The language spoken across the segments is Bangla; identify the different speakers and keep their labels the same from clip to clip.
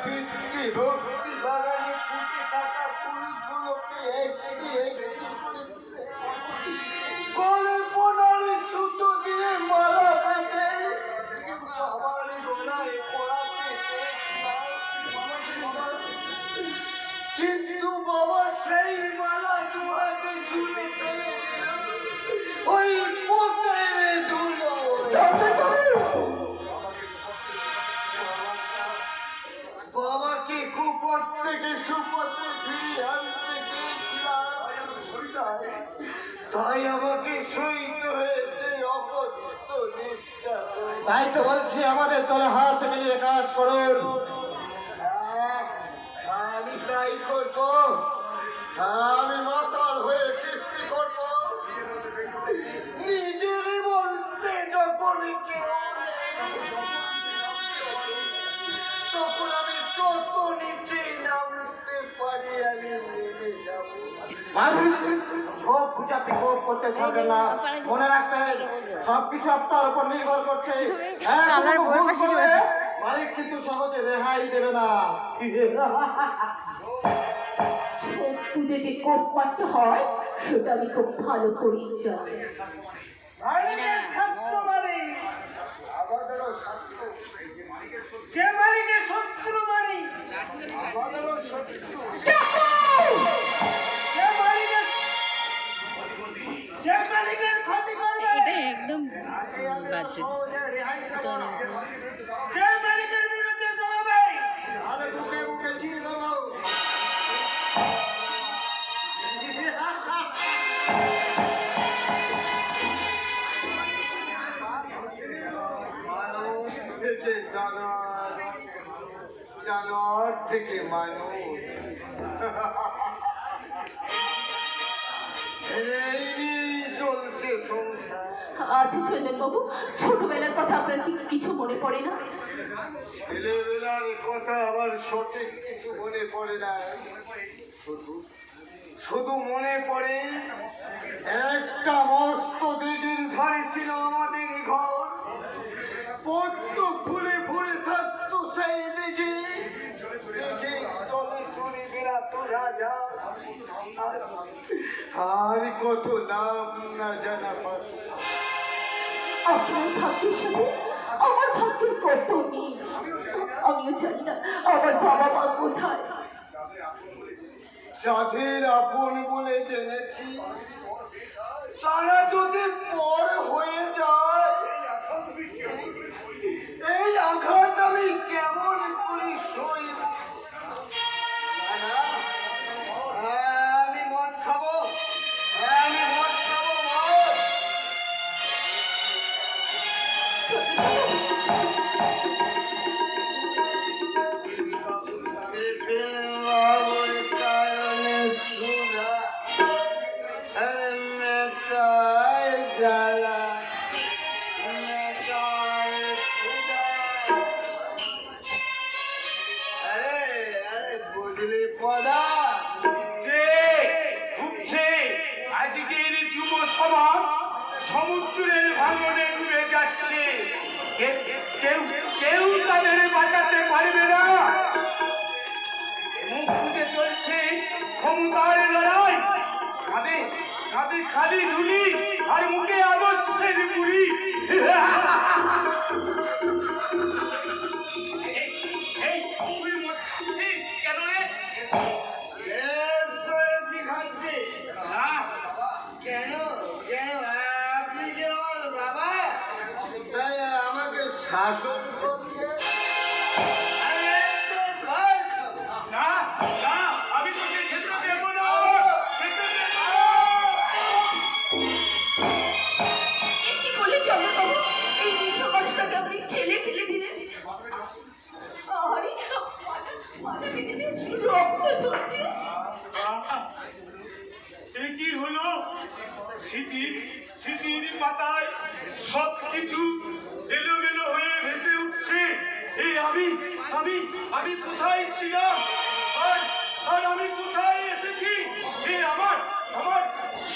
Speaker 1: পিতৃভক্তি বাগানে ফুটে থাকা ফুলগুলোকে একটি একটি করে কল্পনার সুতো দিয়ে মালা বেঁধে আমার গলায় পড়াতে চেয়েছিলাম, কিন্তু বাবা সেই মালা দুহাতে ছুঁড়ে ফেলে ওই পথের ধুলো। বাবাকে কুপথ থেকে সুপথে ফিরিয়ে আনতে চেয়েছিলাম, তাই আমাকে সইতে হয়েছে অকথ্য নিশ্চাদন।
Speaker 2: তাই তো বলছি আমাদের দলে হাত মিলিয়ে কাজ করুন।
Speaker 1: আমি তাই করব, আমি মাতাল হয়ে কিস্তি করব। নিজেরই বলতে যখন কেউ তখন আমি যত নিচে নামতে পারি আমি নেমে যাব।
Speaker 2: ঝোপ খুচাপি কোপ করতে ছাড়বেন না, মনে রাখবেন সবকিছু আপনার উপর নির্ভর করছে। মালিক কিন্তু সহজে রেহাই দেবে না।
Speaker 3: পুজো যে কোপ মারতে হয় সেটা আমি খুব ভালো করেই জানি।
Speaker 1: যে মালিকের শত্রু মারি আমাদেরও শত্রু, যে মালিকের ক্ষতি করবে
Speaker 4: এটা একদম বাজে।
Speaker 1: যে মালিকের বিরুদ্ধে দাঁড়াবে আরে বুকে বুকে চির দাও। মানুষ থেকে জানোয়ার, জানোয়ার থেকে মানুষ, এই নিয়েই চলছে সংসার।
Speaker 3: আচ্ছা চন্দন বাবু, ছোটবেলার কথা আপনার কি কিছু মনে পড়ে না?
Speaker 1: ছেলেবেলার কথা আমার সঠিক কিছু মনে পড়ে না, শুধু মনে পড়ে একটা মস্ত দিঘির ধারে ছিল আমাদের ঘর। পদ্ম ফুলে ফুলে থাকতো সেই দিঘি, চলে চলে বেড়াতো রাজা, আর কত নাম না জানা পাশে।
Speaker 3: আপনার ভাগ্যের সাথে আমার ভাগ্যের কত নেই, আমিও জানি না আমার বাবা মা কোথায়।
Speaker 1: যাদের আপন বলে জেনেছি তারা যদি পর হয়ে যায়, এই আঘাত আমি কেমন করে সইব? আমি মদ খাবো, আমি মদ খাবো, মদ। কারণে সুরা জ্বালা বুঝলি পদা ঘুরছে আজকের যুব সমাজ সমুদ্রের ভাঙনে ডুবে যাচ্ছে, কেউ কেউ তাদের বাঁচাতে পারবে না। মুখ বুঝে চলছে ক্ষমতার লড়াই, কাঁধে কাঁধে খালি ঝুলি আর মুখে আদর্শের মুড়ি। এই তুই মদ খাচ্ছিস কেন রে? খাচ্ছি না। কেন কেন আপনি যে আমার বাবা, তাই আমাকে শাসন করছে? না না, আমি তোকে খেতে দেব না, খেতে দেব না।
Speaker 3: কি বলে চন্দন বাবু, এই বৃদ্ধ মানুষটাকে আপনি ঠেলে ফেলে দিলেন? আরে মাথা কেটেছে, রক্ত ঝরছে।
Speaker 1: কি হলো? স্মৃতির স্মৃতির পাতায় সবকিছু এলোমেলো হয়ে ভেসে উঠছে। এই আমি আমি আমি কোথায় ছিলাম আর আমি কোথায় এসেছি? এই আমার আমার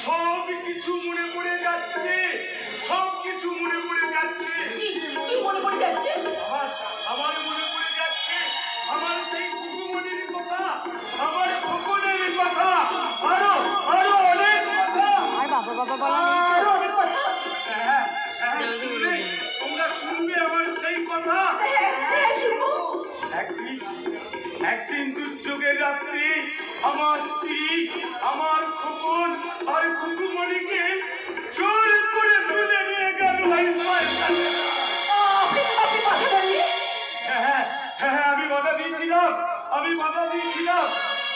Speaker 1: সব কিছু মনে পড়ে যাচ্ছে, সব কিছু মনে পড়ে যাচ্ছে।
Speaker 3: কি মনে পড়ে যাচ্ছে?
Speaker 1: আমার মনে পড়ে যাচ্ছে আমার
Speaker 4: বাবা বলা নেই
Speaker 3: আর
Speaker 4: তো?
Speaker 3: অনেক কথা।
Speaker 1: হ্যাঁ, হ্যাঁ,
Speaker 4: যাও, যাও,
Speaker 1: শুনবে?
Speaker 4: বলে দিন।
Speaker 1: তোমরা শুনবে আমার সেই কথা।
Speaker 3: হ্যাঁ, শুনবো।
Speaker 1: একদিন দুর্যোগের রাত্রি আমার স্ত্রী, আমার খোকন আর কুকুমণিকে জোর করে তুলে নিয়ে গেল ইসমাইল খানের।
Speaker 3: আপনি কথা বললেন?
Speaker 1: হ্যাঁ, হ্যাঁ, আমি বাধা দিয়েছিলাম,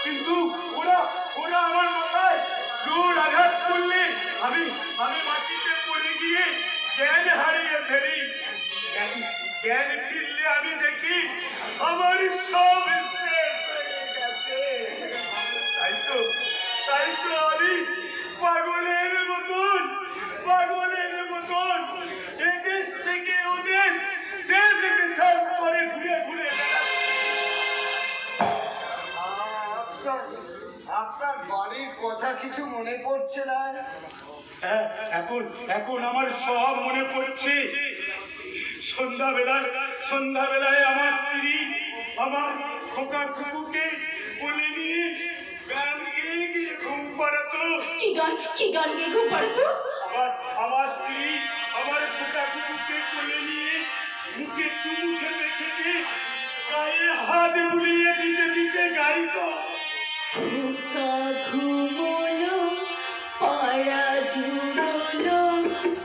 Speaker 1: কিন্তু ওরা ওরা আমার মাথায় জোর আঘাত করলে আমি আমি মাটিতে পড়ে গিয়ে জ্ঞান হারিয়ে ফেলি। জ্ঞান ফিরলে আমি দেখি আমার সব শেষ হয়ে গেছে। তাই তো আমি পাগলের মতন এদেশ থেকে ওদের দেশ থেকে সব করে ঘুরে ঘুরে বেড়াচ্ছি।
Speaker 5: আপনার বাড়ির কথা কিছু মনে পড়ছে না?
Speaker 1: হ্যাঁ, এখন আমার সব মনে পড়ছে। সন্ধ্যাবেলায় আমার স্ত্রী আমার খোকা কুকুকে বলে নিয়ে গান গেয়ে গিয়ে ঘুম পাড়াতো।
Speaker 3: কি গান গিয়ে ঘুম পাড়াতো?
Speaker 1: আমার স্ত্রী আমার খোকা কুকুকে কোলে নিয়ে মুখে চুমু খেতে খেতে গায়ে হাত বুলিয়ে দিতে গাইতো।
Speaker 3: খোকা ঘুমোলো, পাড়া ঝুমোলো,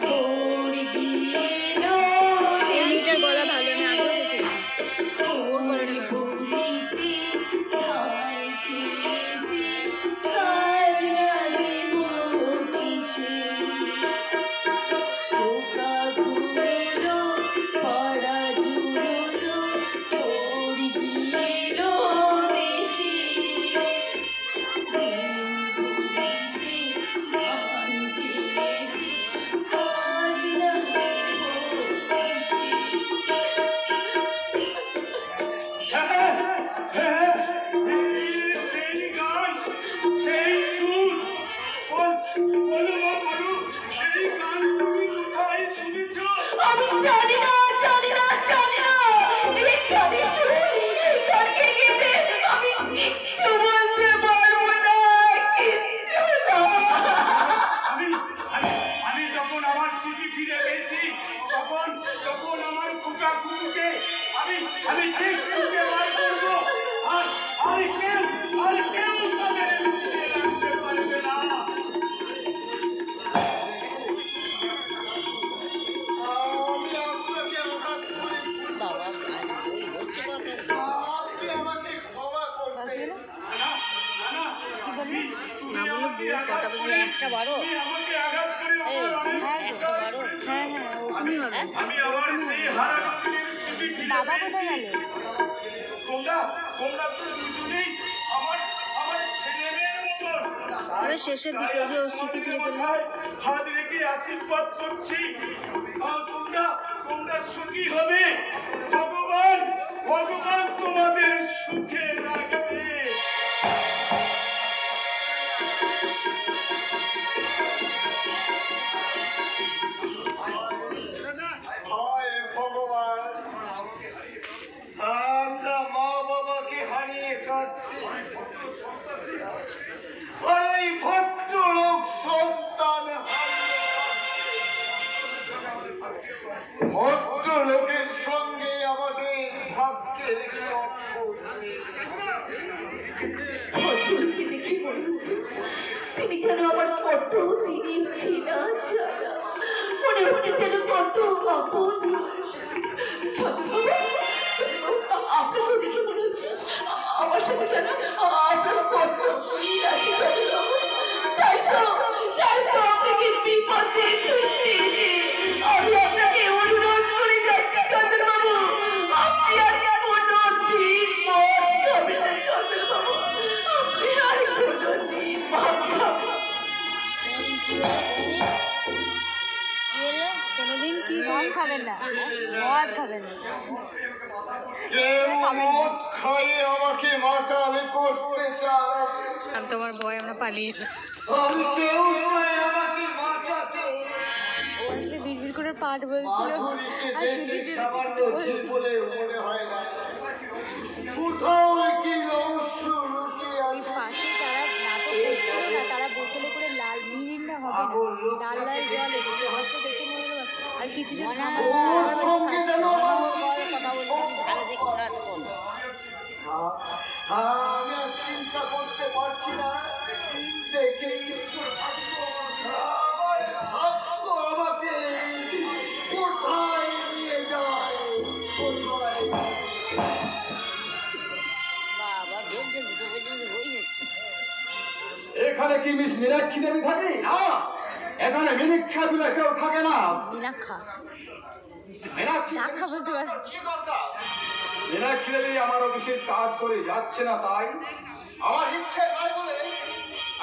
Speaker 3: ভোর গিয়েলো,
Speaker 4: এমনিটার গলা ভালো, আমি আগেও দেখেছি। ওর গলাটা ভালো।
Speaker 3: ভুলিতে ধান খেয়েছি, কাজ লাগিব কিসে? খোকা ঘুমোলো, পাড়া ঝুমোলো, ভোর গিয়েলো দেশে।
Speaker 1: সেই গান, সেই সুর, বলো সেই গান তুমি কোথায় শুনেছো?
Speaker 3: আমি জানি না। এই গানের সুর, এই গান কে গেয়েছে? আমি কিচ্ছু বলতে পারবো না, কিচ্ছু না।
Speaker 1: আমি যখন আমার স্মৃতি ফিরে পেয়েছি তখন আমার খোকা কুকুকে আমি ঠিক খুঁজে বার করবো। আর কেউ তাদের লুকিয়ে রাখতে পারবে না।
Speaker 5: আমি আপনাকে আঘাত করি,
Speaker 4: বাবা ওই হচ্ছে কথা।
Speaker 5: আপনি আমাকে ক্ষমা করবেন।
Speaker 1: না,
Speaker 4: কি বললি?
Speaker 1: তুমি
Speaker 4: না বললো
Speaker 1: আমাকে
Speaker 4: বুড়ো
Speaker 1: আঘাত
Speaker 4: কটা বাজে?
Speaker 1: করে-
Speaker 4: একটা বারো?
Speaker 1: তুমি আমাকে আঘাত করে আমার অনেক
Speaker 4: হ্যাঁ,
Speaker 1: উপকার
Speaker 4: বারো।
Speaker 1: করেছো।
Speaker 4: হ্যাঁ, ওখানেই হবে।
Speaker 1: আমি আমার সেই হারানো দিনের স্মৃতি ফিরে
Speaker 4: বাবা
Speaker 1: পেয়েছি।
Speaker 4: কোথায় গেল?
Speaker 1: তোমরা তো দুজনেই আমার ছেলে মেয়ের মতন।
Speaker 4: এবার শেষের দিকে যে ওর স্মৃতি ফিরে পেল।
Speaker 1: মাথায় হাত রেখে আশীর্বাদ করছি। আর তোমরা সুখী হবে। ভগবান তোমাদের সুখে রাখবে।
Speaker 5: হায় ভগবান, আমরা মা বাবাকে হারিয়ে কাঁদছি, আর এই ভদ্রলোক সন্তান হারিয়ে কাঁদছে। ভদ্রলোকের সঙ্গে আমাদের ভাগ্যের কি অক্ষর।
Speaker 3: ভদ্রলোককে দেখে মনে হচ্ছে তিনি যেন আমার কত দিনের চেনা জানা, মনে হচ্ছে যেন কত আপন। আপনাকে দেখে মনে হচ্ছে আমার সাথে যেন আপনার কত মিল আছে চন্দ্রবাবু। তাই তো আপনাকে বিপদে ফেলতে এসে আমি আপনাকে অনুরোধ করে যাচ্ছি চন্দ্রবাবু, আপনি আর কোনোদিন মদ খাবেন না চন্দ্রবাবু, আপনি আর কোনোদিন মদ খাবেন না।
Speaker 4: কোনোদিন কি মদ খাবেন না? মদ খাবেন না?
Speaker 5: কেউ মদ খাইয়ে আমাকে মাতালে করতে চায়,
Speaker 4: আমি তোমার ভয় আমরা পালিয়ে এলাম।
Speaker 5: আর কেউ চায় আমাকে বাঁচাতে।
Speaker 4: ও আসলে বিড়বিড় করে পাঠ বলছিল
Speaker 5: মাধুরীকে
Speaker 4: আর
Speaker 5: দেখে
Speaker 4: সুদীপ
Speaker 5: সামান্য
Speaker 4: বলছিল।
Speaker 5: জীবনে মনে হয় না কোথাও কি রহস্য লুকিয়ে
Speaker 4: ওই
Speaker 5: আছে।
Speaker 4: পাশে যারা নাটক করছিল না, তারা বোতলে করে লাল মিরিন্ডা হবে না, ডাল লাল জল এসেছে হয়তো দেখে মনে হলো আর কিছু জন খাবার
Speaker 5: ওর সঙ্গে যেন আমার
Speaker 4: কথা বলবো ভালো দেখে ওরা
Speaker 5: আমি আর চিন্তা করতে পারছি না দেখেই আমার ভাগ্য আমাকে কোথায় নিয়ে যায় কোথায়
Speaker 4: বাবা দেখছে দুটো পর্যন্ত বই হচ্ছে
Speaker 2: এখানে কি মিস মীনাক্ষী দেবী থাকে? না, এখানে মীনাক্ষা বলে কেউ থাকে না।
Speaker 4: মিনাক্ষা
Speaker 2: মীনাক্ষী
Speaker 4: টাকা বলতে পারে
Speaker 5: কি দরকার
Speaker 2: মীনাক্ষী দেবী আমার অফিসে কাজ করে যাচ্ছে না, তাই
Speaker 5: আমার ইচ্ছে নাই বলে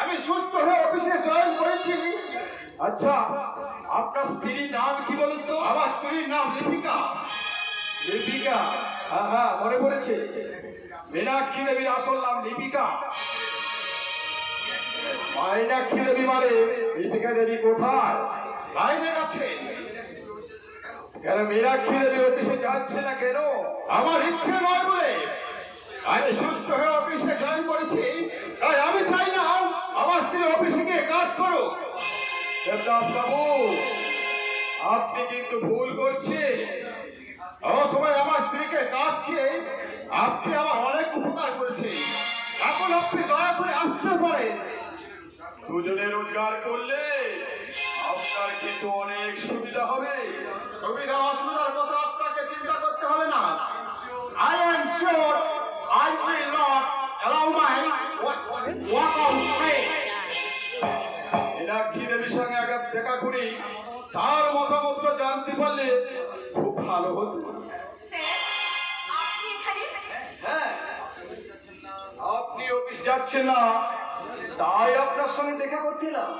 Speaker 5: আমি সুস্থ হয়ে অফিসে জয়েন করেছি।
Speaker 2: আচ্ছা, আপনার স্ত্রীর নাম কি বলুন তো?
Speaker 5: আমার স্ত্রীর নাম লিপিকা।
Speaker 2: লিপিকা? হ্যাঁ হ্যাঁ, মনে পড়েছে। মীনাক্ষী দেবীর আসল নাম লিপিকা। মীনাক্ষী দেবী মানে লিপিকা দেবী কোথায়?
Speaker 5: বাইরে গেছে।
Speaker 2: কেন মীনাক্ষী দেবী অফিসে যাচ্ছে না কেন?
Speaker 5: আমার ইচ্ছে নয় বলে আমি সুস্থ হয়ে অফিসে জয়েন করেছি, তাই আমি চাই না আমার স্ত্রী অফিসে গিয়ে কাজ করুক।
Speaker 2: দেবদাস বাবু, আপনি কিন্তু ভুল করছেন।
Speaker 5: সময় আমার স্ত্রীকে কাজ দিয়ে আপনি আমার অনেক উপকার করেছেন, এখন আপনি দয়া করে আসতে পারেন।
Speaker 2: দুজনে রোজগার করলে আপনার কিন্তু অনেক সুবিধা হবে।
Speaker 5: সুবিধা অসুবিধার কথা আপনাকে চিন্তা করতে হবে না। I am sure I will not allow my walk on straight.
Speaker 2: Meenakshi দেবীর সঙ্গে আগে দেখা করি, তার মতামত জানতে পারলে খুব ভালো হতো।
Speaker 3: স্যার আপনি এখানে
Speaker 2: হ্যাঁ, আপনি অফিস যাচ্ছেন না, তাই আপনার সঙ্গে দেখা করতে এলাম।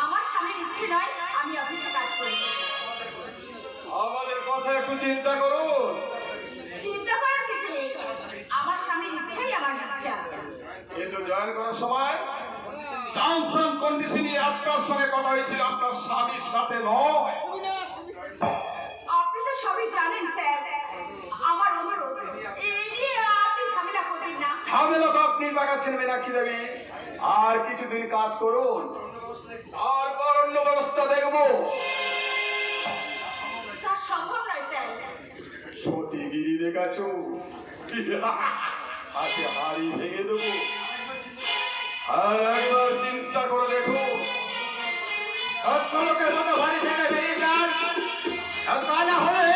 Speaker 3: আমার স্বামীর ইচ্ছে নয় আমি অফিসে কাজ করি।
Speaker 2: আমাদের কথা একটু চিন্তা করুন।
Speaker 3: চিন্তা করার কিছু নেই, আমার স্বামীর ইচ্ছাই আমার ইচ্ছা।
Speaker 2: কিন্তু জয়েন করার সময় টার্মস এন্ড কন্ডিশনে আপনার সঙ্গে কথা হয়েছিল আপনার স্বামীর সাথে নয়।
Speaker 3: আপনি তো সবই জানেন স্যার, আমার অনুরোধ এই নিয়ে আপনি ঝামেলা করবেন না।
Speaker 2: ঝামেলা তো আপনি পাকাচ্ছেন মীনাক্ষী দেবী, আর কিছুদিন কাজ করুন, তারপর অন্য ব্যবস্থা দেখবো।
Speaker 3: স্যার সম্ভব নয় স্যার।
Speaker 2: সতীগিরি দেখাচ্ছ, হাতে হাড়ি ভেঙে দেবো। আর একবার চিন্তা করে দেখো,
Speaker 5: লোকের মতো বাড়ি থেকে বেরিয়ে যান, আর তা না হলে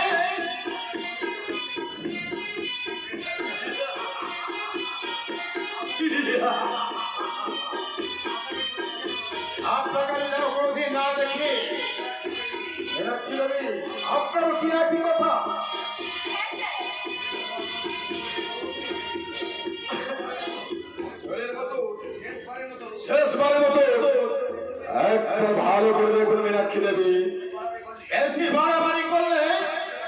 Speaker 5: আপনাকে আমি যেন কোনোদিন না দেখি।
Speaker 2: মীনাক্ষী দেবী, আপনারও কি একই কথা?
Speaker 3: হ্যাঁ স্যার।
Speaker 2: শেষবারের মতো একটা ভালো করে দেখুন মীনাক্ষী দেবী,
Speaker 5: বেশি বাড়াবাড়ি করলে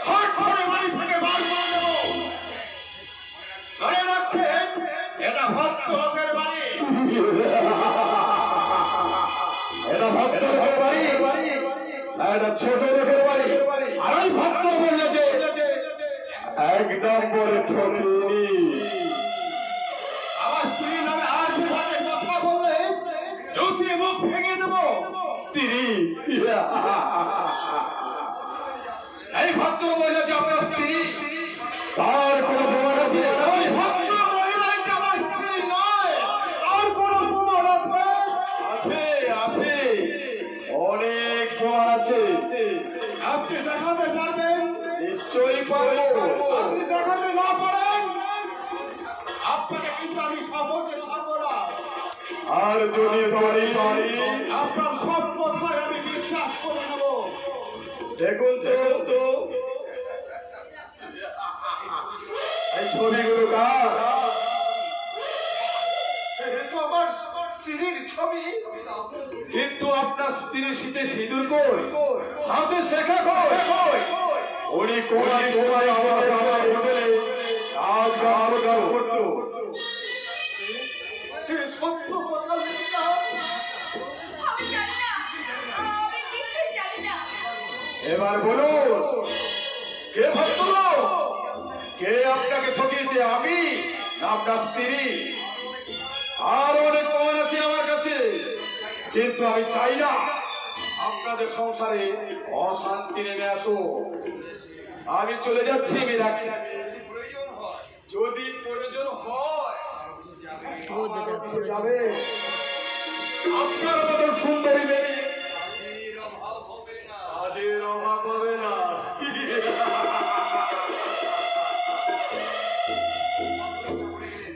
Speaker 5: হট করে বাড়ি থেকে বার করে দেব। মনে রাখবেন, এটা ভক্ত লোকের বাড়ি।
Speaker 2: এটা ভক্ত লোকের বাড়ি, এটা ছোট লোকের বাড়ি। আর ওই ভক্ত বললে যে একদম বলে ঠকিনি।
Speaker 5: আমার স্ত্রীর নামে আজ বাজে কথা বললে যদি মুখ ভেঙে দেব।
Speaker 2: স্ত্রী, এই ভক্ত বললে যে আপনার স্ত্রী, তার কোনো প্রমাণ আছে?
Speaker 5: ওই ভক্ত মহিলাই যে আমার স্ত্রী নয়, তার কোনো প্রমাণ আছে?
Speaker 2: আছে, আছে, অনেক প্রমাণ আছে।
Speaker 5: আপনি দেখাতে পারবেন?
Speaker 2: নিশ্চয়ই পারবো।
Speaker 5: আপনি দেখাতে না পারেন, আপনাকে কিন্তু আমি সহজে ছাড়ব না।
Speaker 2: আর যদি পারি
Speaker 5: আপনার সব কথায় আমি বিশ্বাস করে নেব।
Speaker 2: দেখুন তো এই ছবিগুলো কার?
Speaker 5: এ তো আমার স্ত্রীর ছবি।
Speaker 2: কিন্তু আপনার স্ত্রীর শীতে সিঁদুর কই, হাতে শেখা কই? উনি কোনায় কোনায় আমাদের আমার হোটেলে কাজ করতো।
Speaker 5: এ সত্য কথা লিপিকা।
Speaker 3: আমি জানি না, আমি কিছুই জানি না।
Speaker 2: এবার বলুন, কে ভক্তলোক? কে আপনাকে ঠকিয়েছে, আমি না আপনার স্ত্রী? আর অনেক প্রমাণ আছে আমার কাছে, কিন্তু আমি চাই না আপনাদের সংসারে অশান্তি নেমে আসো। আমি চলে যাচ্ছি মীনাক্ষী। যদি প্রয়োজন হয়
Speaker 4: ও দাদা
Speaker 2: কিসে যাবে? আপনার মতো সুন্দরী মেয়ে কাজের অভাব হবে না।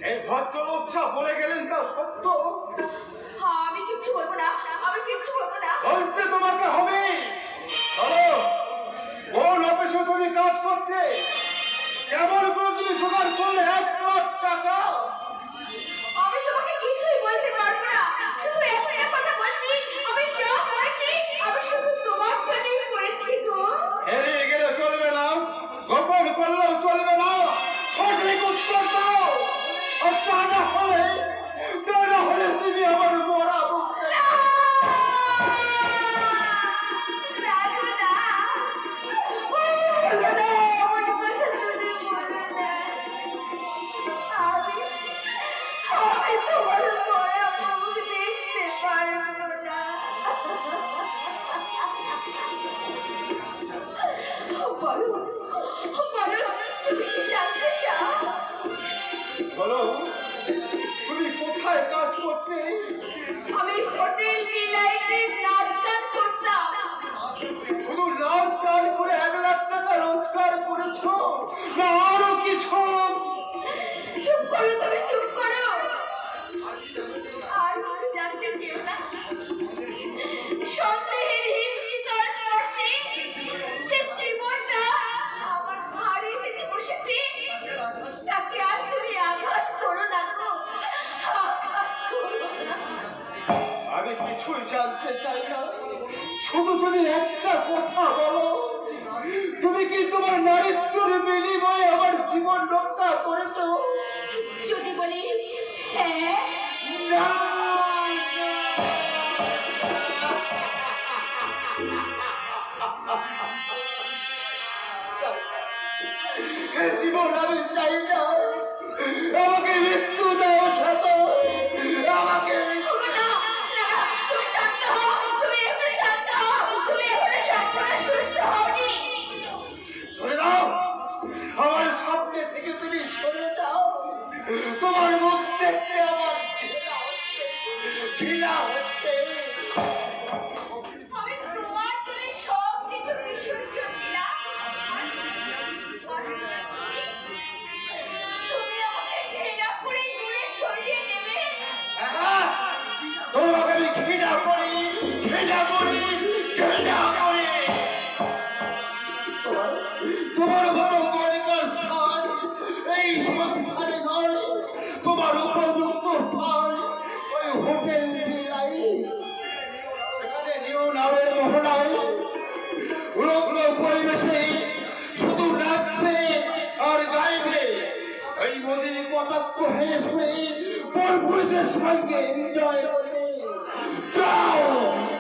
Speaker 5: এই ভদ্রলোক যা বলে গেলেন তা সত্য।
Speaker 3: হ্যাঁ, আমি কিচ্ছু বলবো না, আমি কিচ্ছু বলবো না।
Speaker 5: বলতে তোমাকে হবে। চলো, কোন অফিসে তুমি কাজ করতে? কেমন করে তুমি জোগাড় করলে 1,00,000 টাকা?
Speaker 3: আমি তোমাকে কিছুই বলতে পারবো না, শুধু একটা কথা বলছি, আমি যা করেছি আমি শুধু তোমার জন্যই করেছি গো।
Speaker 5: হেরিয়ে গেলে চলবে না, গোপন করলেও চলবে না, সঠিক উত্তর দাও। আর তা না হলে তুমি আমার মরা মুখ দেখবে।
Speaker 3: রাখো না, বলো না, আমার কথা তুমি বলো না। আমি তোমার মরা মুখ দেখতে পারবো না। বলো, বলো, তুমি কি জানতে চাও?
Speaker 5: বলো, তুমি কোথায় কাজ করতে?
Speaker 3: আমি হোটেল ডিলাইটে নাচ গান করতাম।
Speaker 5: শুধু নাচ গান করে 1,00,000 টাকা রোজগার করেছো না আরো কিছু?
Speaker 3: চুপ করো, তুমি চুপ করো। আর কিছু জানতে চেও না। সন্দেহের হিমশীতল স্পর্শে যে জীবনটা আমার ভারে যেতে বসেছে, তাকে আর তুমি আঘাত করো না গো, আঘাত করো না।
Speaker 5: আমি কিছুই জানতে চাই না, শুধু তুমি একটা কথা বলো। তুমি কি তোমার নারীত্বের বিনিময়ে আমার জীবন রক্ষা করেছো?
Speaker 3: যদি বলি হ্যাঁ,
Speaker 5: না, এই জীবন আমি চাই না। আমাকে মৃত্যু দাও ঠাকুর, আমাকে
Speaker 3: ওগো না, না, তুমি শান্ত হও, তুমি একটু শান্ত হও, তুমি এখনো সম্পূর্ণ সুস্থ হওনি।
Speaker 5: সরে দাও, আমার সামনে থেকে তুমি সরে যাও। তোমার মুখ দেখতে আমার ঘৃণা হচ্ছে, ঘৃণা হচ্ছে।
Speaker 3: আমি তোমার জন্য সব কিছু বিসর্জন দিলাম। তুমি আমাকে ঘৃণা করে দূরে সরিয়ে দেবে।
Speaker 5: হ্যাঁ, তোমাকে আমি ঘৃণা করি, ঘৃণা করি, ঘৃণা করি। তোমার মতো গণিকার স্থান এই সংসারে নয়, তোমার উপযুক্ত স্থান ওই হোটেল দিলাই। সেখানে নিউ নামের মোহনায় উলগ্ন পরিবেশে শুধু নাচবে আর গাইবে। এই মোদিনী কটাক্ষ হেরে শুনে পরপুরুষের সঙ্গে এনজয় করবে। যাও,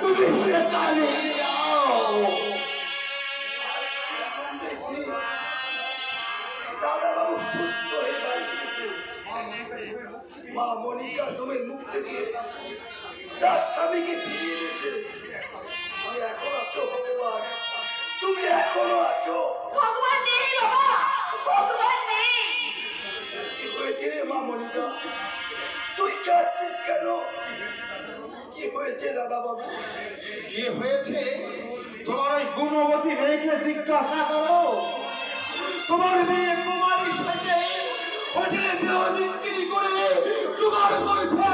Speaker 5: তুমি সেখানে যাও।
Speaker 6: দাদাবাবু সুস্থ হয়ে বাড়ি ফিরেছে। মা মনিকা তোমার মুখ থেকে তার স্বামীকে ফিরিয়ে এনেছে। তুমি এখন আছো ভগবান, তুমি এখনো আছো।
Speaker 3: ভগবান নেই বাবা, ভগবান নেই।
Speaker 6: কি হয়েছে রে মা মনিকা, তুই কাঁদছিস কেন? কি হয়েছে দাদাবাবু?
Speaker 5: কি হয়েছে তোমার ওই গুণবতী মেয়েকে জিজ্ঞাসা করো। তোমার মেয়ে কুমারী সেজে হোটেলে দেহ বিক্রি করে জোগাড় করেছে।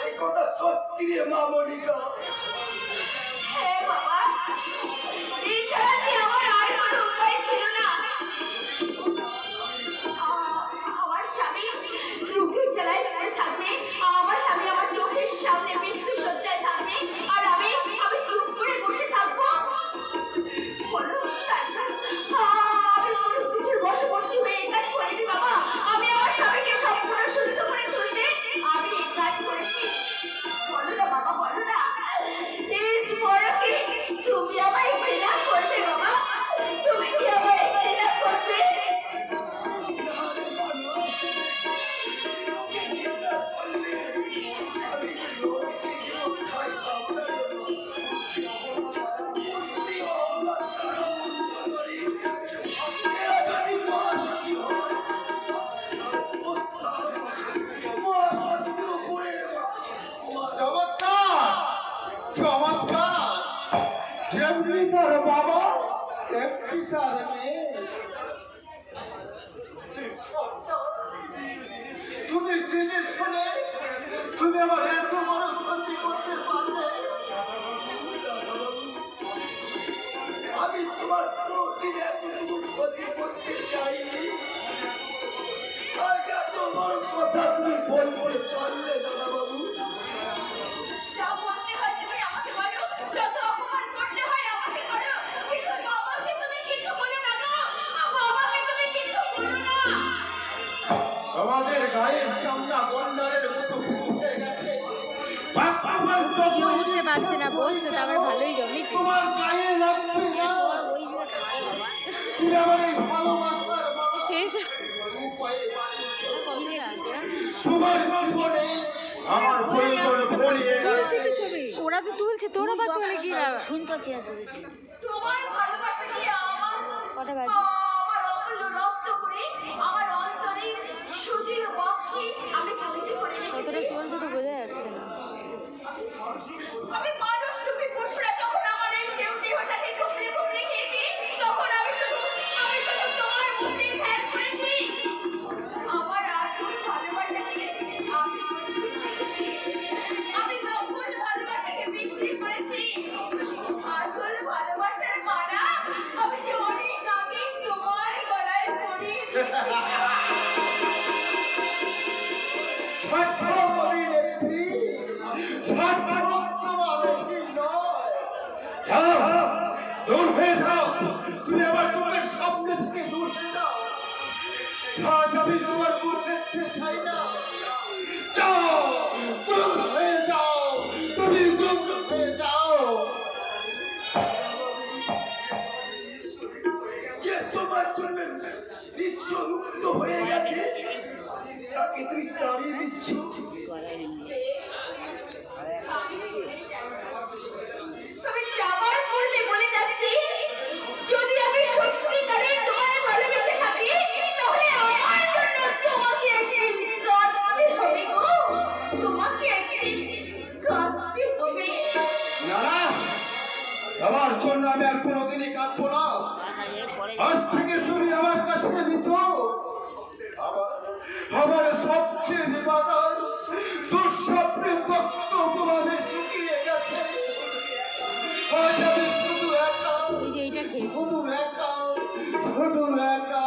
Speaker 6: এই কথা সত্যি রে মা মনিকা?
Speaker 3: হ্যাঁ বাবা, এছাড়া কি আমার আর কোনো উপায় ছিল না। আমার স্বামী রোগীর জ্বালায় পড়ে থাকবে, আমার স্বামী আমার চোখের সামনে মৃত্যু শয্যায় থাকবে, আর আমি চুপ করে বসে থাকবো। বলো আমি কোনো কিছুর বশবর্তী হয়ে এই কাজ করিনি বাবা। আমি আমার স্বামীকে সম্পূর্ণ সুস্থ করে তুলতে আমি এই কাজ করেছি। বলো না বাবা, বলো না, এরপরও কি তুমি আমায় ঘৃণা করবে বাবা? তুমি কি আমায় ঘৃণা
Speaker 5: জেনে শুনে তুমি আমার এত বড় ক্ষতি করতে পারলে?
Speaker 6: আমি তোমার কোনদিন এতটুকু ক্ষতি করতে চাইনি। আজ এত বড় কথা তুমি বলতে পারলে দাদা বাবু?
Speaker 3: যা বলতে হয় তুমি আমাকে বলো, যত অপমান করতে হয় আমাকে করো, কিন্তু বাবাকে তুমি কিছু বলো না গো, বাবাকে তুমি কিছু বলো না।
Speaker 5: আমাদের গায়ের চামড়া গন্ডারের মতো ফুটে গেছে।
Speaker 4: কেউ উঠতে পারছে না, বসছে, তারপর ভালোই জমেছে।
Speaker 5: তোমার গায়ে লাগবে না। তুমি আমার এই ভালোবাসার
Speaker 4: শেষ
Speaker 5: উপায়ে
Speaker 4: কতটা
Speaker 5: তোমার জীবনে আমার প্রয়োজন পড়িয়ে
Speaker 4: তুলছে তো ছবি, ওরা তো তুলছে, তোরা বা তোলে কি লাভ?
Speaker 3: তোমার ভালোবাসা কি আমার
Speaker 4: কটা বাজে?
Speaker 3: আমার অমূল্য রক্ত করে আমার অন্তরে সুদীর বক্সে আমি বন্দি করে
Speaker 4: কতটা
Speaker 3: রেখেছি।
Speaker 4: চলছে তো বোঝা যাচ্ছে না।
Speaker 3: আমি মানুষরূপী পশুরা যখন আমার এই সেও দেহটাকে কুকড়ে কুকড়ে খেয়েছি, তখন আমি শুধু তোমার মূর্তি ধ্যান করেছি। আমার আসল ভালোবাসাকে আমি বঞ্চিত রেখেছি। আমি নকল ভালোবাসাকে বিক্রি করেছি। আসল ভালোবাসার মালা আমি যে অনেক আগে তোমার গলায় পরিয়ে দিয়েছি।
Speaker 5: সার্থক অভিনেত্রী, সার্থক তোমার বেশি নয়। যাও, দূর হয়ে যাও। তুমি আমার চোখের সামনে থেকে দূর হয়ে যাও। আজ আমি তোমার মুখ দেখতে চাই না। যাও, দূর হয়ে যাও। তুমি দূর হয়ে যাও।
Speaker 6: যে তোমার জন্য বিশ্বমুক্ত হয়ে গেছে, তাকে তুমি তাড়িয়ে দিচ্ছ।
Speaker 3: তবে যাবার পূর্বে বলে যাচ্ছি, যদি আমি সত্যিকারের তোমায় ভালোবেসে থাকি, তাহলে আমার জন্য তোমাকে একদিন কাঁদতে হবে গো। তোমাকে একদিন কাঁদতে হবে।
Speaker 5: না না, আমার জন্য আমি আর কোনোদিনই কাঁদবো না। আজ থেকে তুমি আমার কাছে মৃত। আমার সবচেয়ে নিবাদন দুঃস্বপ্নের তত্ত্ব তোমাদের শুকিয়ে গেছে। আজ আমি শুধু একা,
Speaker 4: এই যে এইটা খেয়েছি।
Speaker 5: শুধু একা, শুধু একা।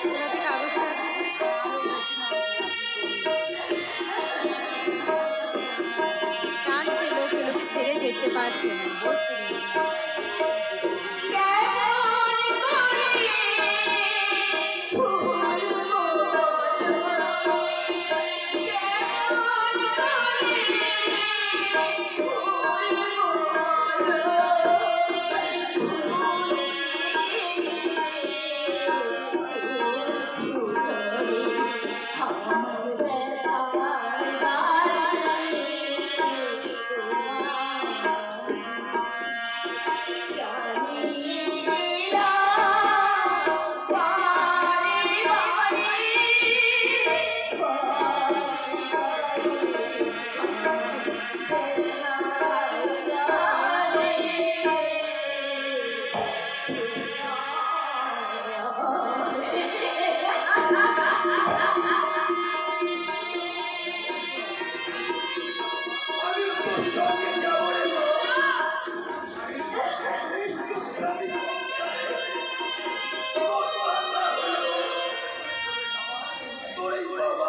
Speaker 4: ওরা যে কাগজটা আছে, টানছে, লোকে লোকে ছেড়ে যেতে পারছে না, বসছে কিন্তু।
Speaker 6: আমিও তোর সঙ্গে যাবো রে বাবা। নিষ্ঠুর স্বামী সংসারে তোর পাল্লা হলো। তোর এই বাবা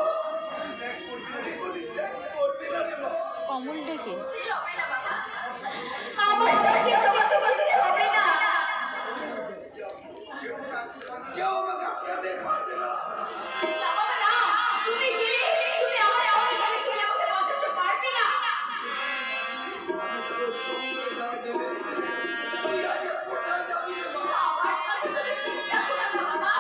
Speaker 6: কোনোদিন ত্যাগ করবি না রে বাবা।
Speaker 4: কমলটা কে?
Speaker 3: আমার সাথে তোমাকে বলতে হবে না।
Speaker 6: কেউ আমাকে আটকাতে পারবে না।
Speaker 3: না বাবা না, তুমি গেলে তুমি আমার আমাকে গেলে তুমি আমাকে বাঁচাতে পারবে না।
Speaker 6: আমি তোর সঙ্গে না গেলে তুই আগে কোথায় যাবি রে মা?
Speaker 3: আমার কথা তুমি চিন্তা করো না বাবা,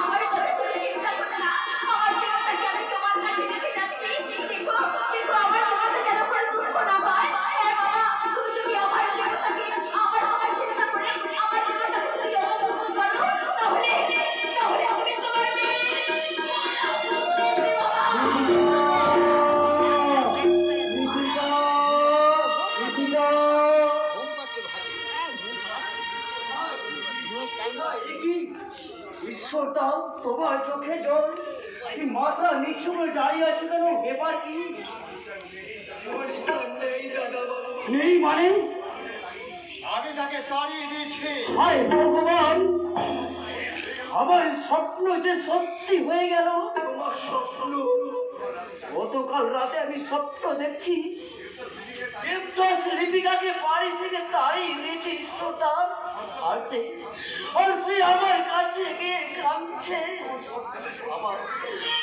Speaker 3: আমার কথা তুমি চিন্তা করো না। আমার দেবতাকে আমি তোমার কাছে রেখে যাচ্ছি। দেখো দেখো আমার দেবতা যেন করে দুঃখ না পায়। হ্যাঁ বাবা, তুমি যদি আমার দেবতাকে আমার কথা চিন্তা করে আমার দেবতাকে যদি অনুভব করো, তাহলে তাহলে তুমি তোমার মেয়ে
Speaker 5: ঈশ্বর দাও, তোমার চোখে জল, তুমি মাথা নিচু করে দাঁড়িয়ে আছো কেন? ব্যাপার কি?
Speaker 6: নেই দাদা বাবু।
Speaker 5: নেই মানে?
Speaker 1: আমি তাকে তাড়িয়ে দিয়েছি।
Speaker 5: হায় ভগবান, আমার স্বপ্ন যে সত্যি হয়ে গেল।
Speaker 6: তোমার স্বপ্ন
Speaker 5: গতকাল রাতে আমি স্বপ্ন দেখছি দেবদাস লিপিকাকে বাড়ি থেকে তাড়িয়ে দিয়েছে ঈশ্বরদা। আর সে আমার কাছে গিয়ে কাঁদছে।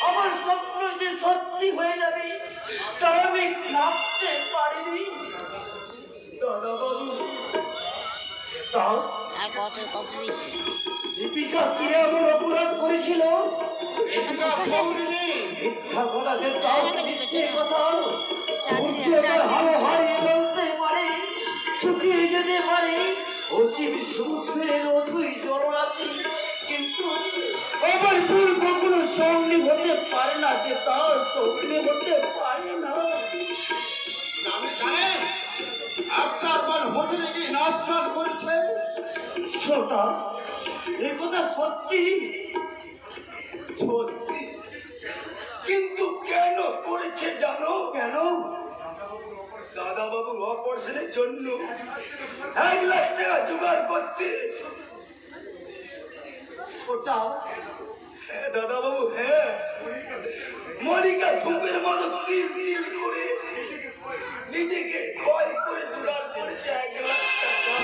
Speaker 5: আমার স্বপ্ন যে সত্যি হয়ে যাবে তা আমি ভাবতে পারিনি।
Speaker 6: দাদা বাবু,
Speaker 5: দাস,
Speaker 4: আর কটের কপি
Speaker 5: লিপিকা কে এমন অপরাধ করেছিল? মিথ্যা কথা, দেবদাস মিথ্যে কথা। সূর্যের আলো হারিয়ে ফেলতে পারে, শুকিয়ে যেতে পারে অসীম সমুদ্রের অথই জলরাশি, কিন্তু আমার ভুল কখনো সঙ্গে হতে পারে না। দেবদাস সঙ্গে হতে পারে না।
Speaker 1: আমি জানেন আপনার বার হোটেলে গিয়ে নাচ গান করেছে।
Speaker 5: শ্রোতা, এ কথা সত্যি?
Speaker 6: সত্যি, কিন্তু কেন করেছে জানো?
Speaker 5: কেন?
Speaker 6: দাদা বাবুর অপারেশনের জন্য 1 লাখ টাকা জোগাড় করতে।
Speaker 5: শ্রোতা,
Speaker 6: হ্যাঁ দাদা বাবু, হ্যাঁ, মনিকা ধূপের মতো তিল তিল করে নিজেকে ক্ষয় করে জোগাড় করেছে 1 লাখ টাকা।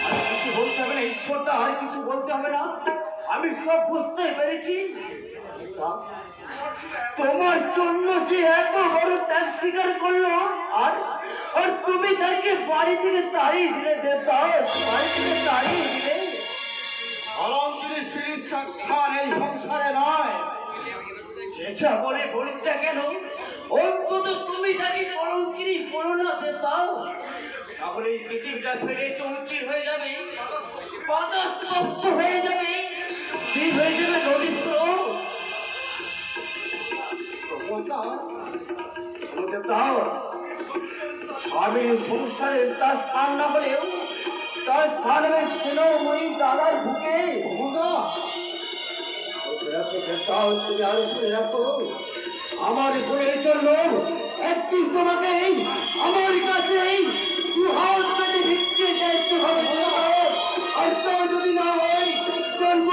Speaker 5: আর কিছু বলতে হবে না ঈশ্বরটা, আর কিছু বলতে হবে না, আমি সব বুঝতে পেরেছি। তোমার জন্য যে এত বড় ত্যাগ স্বীকার করলো, আর আর তুমি তাকে বাড়ি থেকে তাড়িয়ে দিলে। দেবদাস, বাড়ি থেকে তাড়িয়ে দিলে।
Speaker 1: অলঙ্কির স্ত্রীর স্থান এই সংসারে নয়।
Speaker 5: যেটা বলে বলিটা কেন, অন্তত তুমি তাকে কলঙ্কিনী বলো না। দেবদাস, তাহলে এই পৃথিবীটা ফেটে চৌচির হয়ে যাবে, বাতাস স্তব্ধ হয়ে যাবে, স্থির হয়ে যাবে নদীর স্রোত। স্বামীর সংসারে তার স্থান না হলেও তার স্থান হবে স্নেহময়ী দাদার বুকে। তুমি আরো শুনে রাখো, আমার ভুলের জন্য একদিন তোমাকে আমার কাছে দুহাত পেতে ভিক্ষে চাইতে হবে। আর তা যদি না হয় জন্ম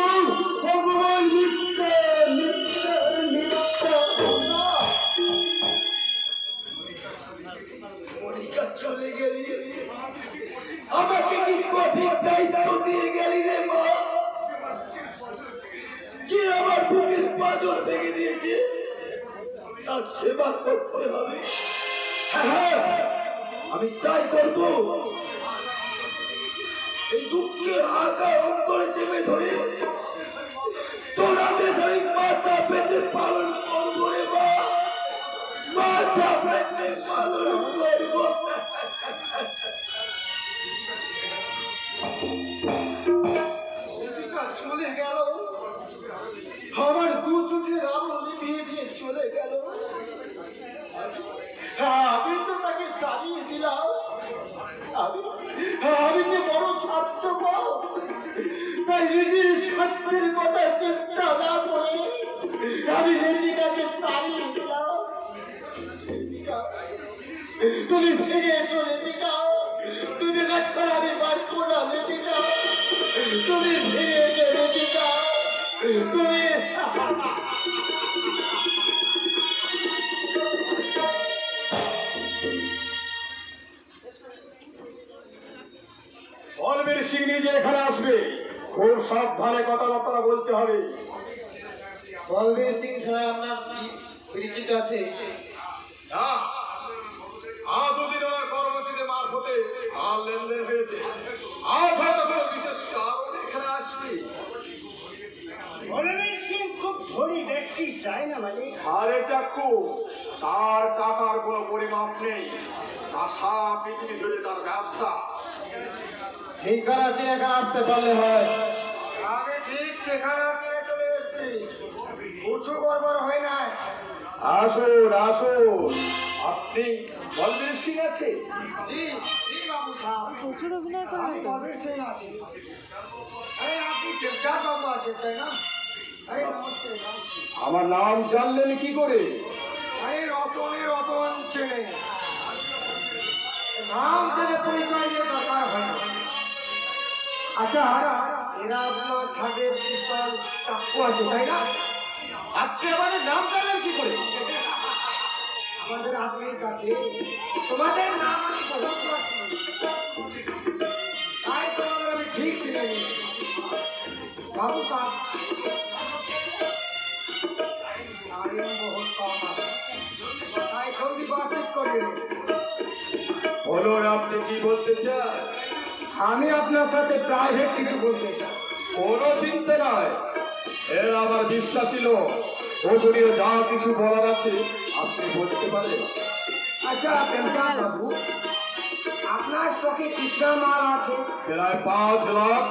Speaker 5: ভগবান নিত্য নিত্য নিত্য।
Speaker 6: মনিকা চলে গেলি, আমাকে কি কঠিন দায়িত্ব দিয়ে গেলি রে মা? যে আমার বুকের পাঁজর ভেঙে দিয়েছে তার সেবা করতে হবে। হ্যাঁ, আমি তাই করব। এই দুঃখের আকার অন্তরে চেপে ধরে তোর আদেশ আমি মাথা পেতে পালন করবো রে মা, মাথা পেতে পালন করবো।
Speaker 1: চলে গেল, আমার দু চোখের আলো নিভিয়ে দিয়ে চলে গেল। আমি তো তাকে তাড়িয়ে দিলাম। আমি যে বড় স্বার্থপর, তাই নিজের স্বার্থের কথা চিন্তা না করে আমি লেপিকাকে তাড়িয়ে দিলাম। তুমি ফিরে এসো লেপিকা, তুমি ছাড়া আমি বাঁচবো না লেপিকা, তুমি ফিরে এসো লেপিকা, তুমি।
Speaker 2: সিং নিজে এখানে আসবে, খুব সাবধানে কথাবার্তা বলতে হবে।
Speaker 5: বলবীর সিং ছাড়া আপনার কি পরিচিত আছে?
Speaker 2: না, এতদিন ওনার কর্মচারীদের মারফতে মাল লেনদেন হয়েছে, আজ হয়তো কোনো বিশেষ কারণ এখানে আসবে।
Speaker 6: বলবীর সিং খুব ধনী ব্যক্তি, তাই না মালিক?
Speaker 2: আরে চাক্ষু, তার টাকার কোনো পরিমাপ নেই, আর সারা পৃথিবী জুড়ে তার ব্যবসা।
Speaker 5: ঠিকানা চিনে এখানে আসতে পারলে হয়।
Speaker 6: আমি ঠিক ঠিকানা নিয়ে চলে এসেছি, উঁচু গড়বড় হয় না।
Speaker 2: আসুন আসুন, আপনি বলবীর সিং আছে?
Speaker 6: জি জি বাবু সাহেব,
Speaker 4: প্রচুর অভিনয়
Speaker 6: আমি
Speaker 4: করবে তো।
Speaker 6: বলবীর সিং আছি। আরে আপনি প্রেমচাঁদ বাবু আছেন তাই না? আরে নমস্তে নমস্তে।
Speaker 2: আমার নাম জানলেন কি করে?
Speaker 6: আরে রতন চেনে, নাম জেনে পরিচয় দিয়ে দরকার হয় না। আচ্ছা, এরা আপনার সাথে পিস্তল চাকু আছে তাই না?
Speaker 5: আপনি আমাদের নাম জানেন কি করে?
Speaker 6: আমাদের আত্মীয়ের কাছে তোমাদের নাম আমি বহুবার শুনেছি, তাই তোমাদের আমি ঠিক চিনে নিয়েছি। বাবু সাহেব, নারীও বহুত কম আছে, তাই জলদি বাতিল করিয়ে দিন।
Speaker 2: বলুন, আপনি কি বলতে চান?
Speaker 6: আমি আপনার সাথে প্রাইভেট কিছু বলতে চাই।
Speaker 2: কোনো চিন্তা নয়, এর আমার বিশ্বাসী লোক, ওগুলিও যা কিছু বলার আছে আপনি বলতে পারেন।
Speaker 6: আচ্ছা প্রেমচাঁদ বাবু, আপনার স্টকে কিতনা মাল আছে?
Speaker 2: প্রায় 5 লাখ।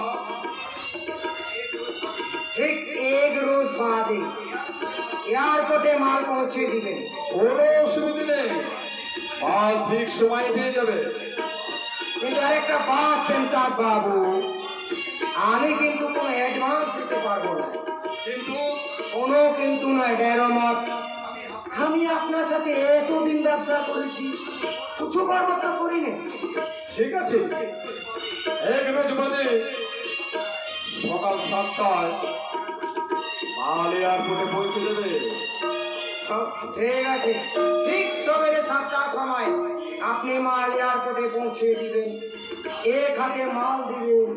Speaker 6: ঠিক এক রোজ বাদে এয়ারপোর্টে মাল পৌঁছে দিবেন।
Speaker 2: কোনো অসুবিধা নেই, মাল ঠিক সময় পেয়ে যাবে।
Speaker 6: কিন্তু আরেকটা বাত প্রেমচাঁদ বাবু, আমি কিন্তু কোনো অ্যাডভান্স দিতে পারবো না।
Speaker 2: কিন্তু
Speaker 6: কোনো কিন্তু নয়, ডেরোমত। আমি আপনার সাথে এতদিন ব্যবসা করেছি, কিছু বার্তা করিনি।
Speaker 2: ঠিক আছে, এক রোজ বাদে সকাল 7টায় মাল এয়ারপোর্টে পৌঁছে দেবে।
Speaker 6: ঠিক আছে, ঠিক সবেরে 7টার সময় আপনি মাল এয়ারপোর্টে পৌঁছে দিবেন। এক হাতে মাল দিবেন,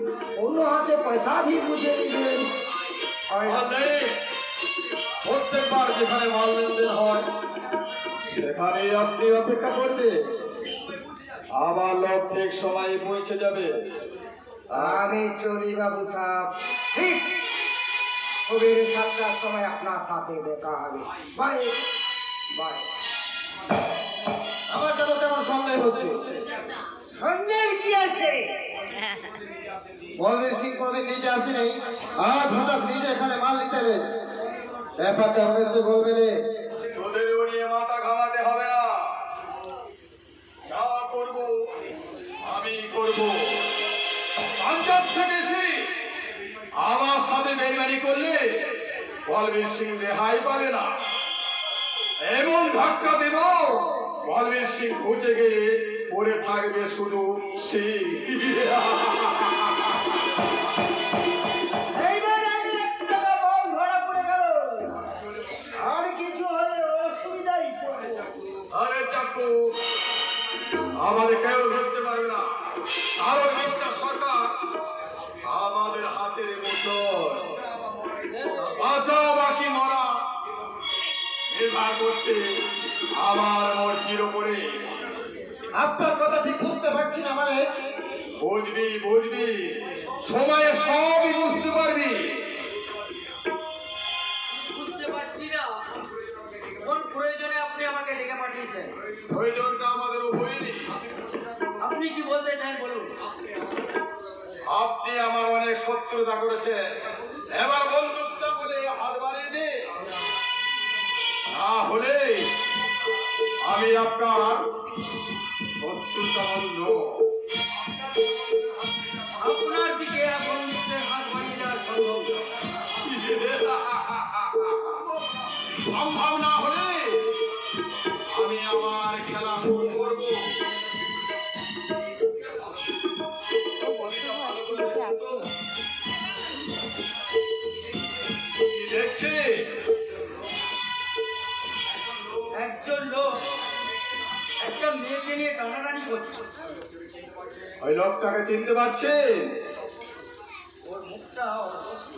Speaker 6: অন্য হাতে পয়সা भी বুঝে দিবেন।
Speaker 2: তাহলে প্রত্যেকবার যেখানে মাল লেনদেন হয় সেখানে আপনি অপেক্ষা করবে, আবার লোক ঠিক সময়ে পৌঁছে যাবে।
Speaker 6: আমি চলি বাবু সাহেব, ঠিক সবেরে 7টার সময় আপনার সাথে দেখা হবে। Bye bye.
Speaker 5: আমার যেন তেমন সন্দেহ হচ্ছে।
Speaker 6: সন্ধ্যের কি আছে?
Speaker 5: বলবীর সিং কোনোদিন নিজে আসেনি, আজ হঠাৎ নিজে এখানে মাল নিতে এলেন। ব্যাপারটা হয়েছে বলবেন।
Speaker 2: তোদের ও নিয়ে মাথা ঘামাতে হবে না, যা করব আমি করব। পাঞ্জাব থেকে এসে আমার সাথে বেইমানি করলে বলবীর সিং রেহাই পাবে না। এমন ধাক্কা দেব বলবীর সিং খুঁজে গিয়ে পড়ে থাকবে শুধু সিং।
Speaker 6: এইবার আগে একটা বল ধরা পড়ে গেল, আর কিছু হলে অসুবিধাই পড়বে।
Speaker 2: আরে চাকু, আমাদের কেউ ধরতে পারবে না, কারণ মিস্টার সরকার আমাদের হাতের মুঠোয়। বাঁচা বাকি মরা নির্ভর করছে আমার মর্জির উপরে।
Speaker 5: আপনার কথা ঠিক বুঝতে পারছি না। মানে
Speaker 2: বুঝবি বুঝবি, সময়ে সবই বুঝতে পারবি।
Speaker 7: বুঝতে পারছি না কোন প্রয়োজনে আপনি আমাকে ডেকে পাঠিয়েছেন।
Speaker 2: প্রয়োজনটা আমাদের উভয়েরই।
Speaker 7: আপনি কি বলতে চান বলুন।
Speaker 2: আপনি আমার অনেক শত্রুতা করেছেন, এবার বন্ধুত্ব বলে হাত বাড়িয়ে দে, না হলে আমি আপনার শত্রুতা বন্ধ।
Speaker 7: আপনার দিকে বন্ধুত্বের হাত বাড়িয়ে দেওয়া সম্ভব না।
Speaker 2: সম্ভব না হলে আমি আমার খেলা শুরু করবো। কি দেখছে?
Speaker 7: একজন লোক একটা মেয়েকে নিয়ে টানাটানি করছে।
Speaker 2: ওই লোকটাকে চিনতে পারছেন?
Speaker 7: ওর মুখটা অস্পষ্ট,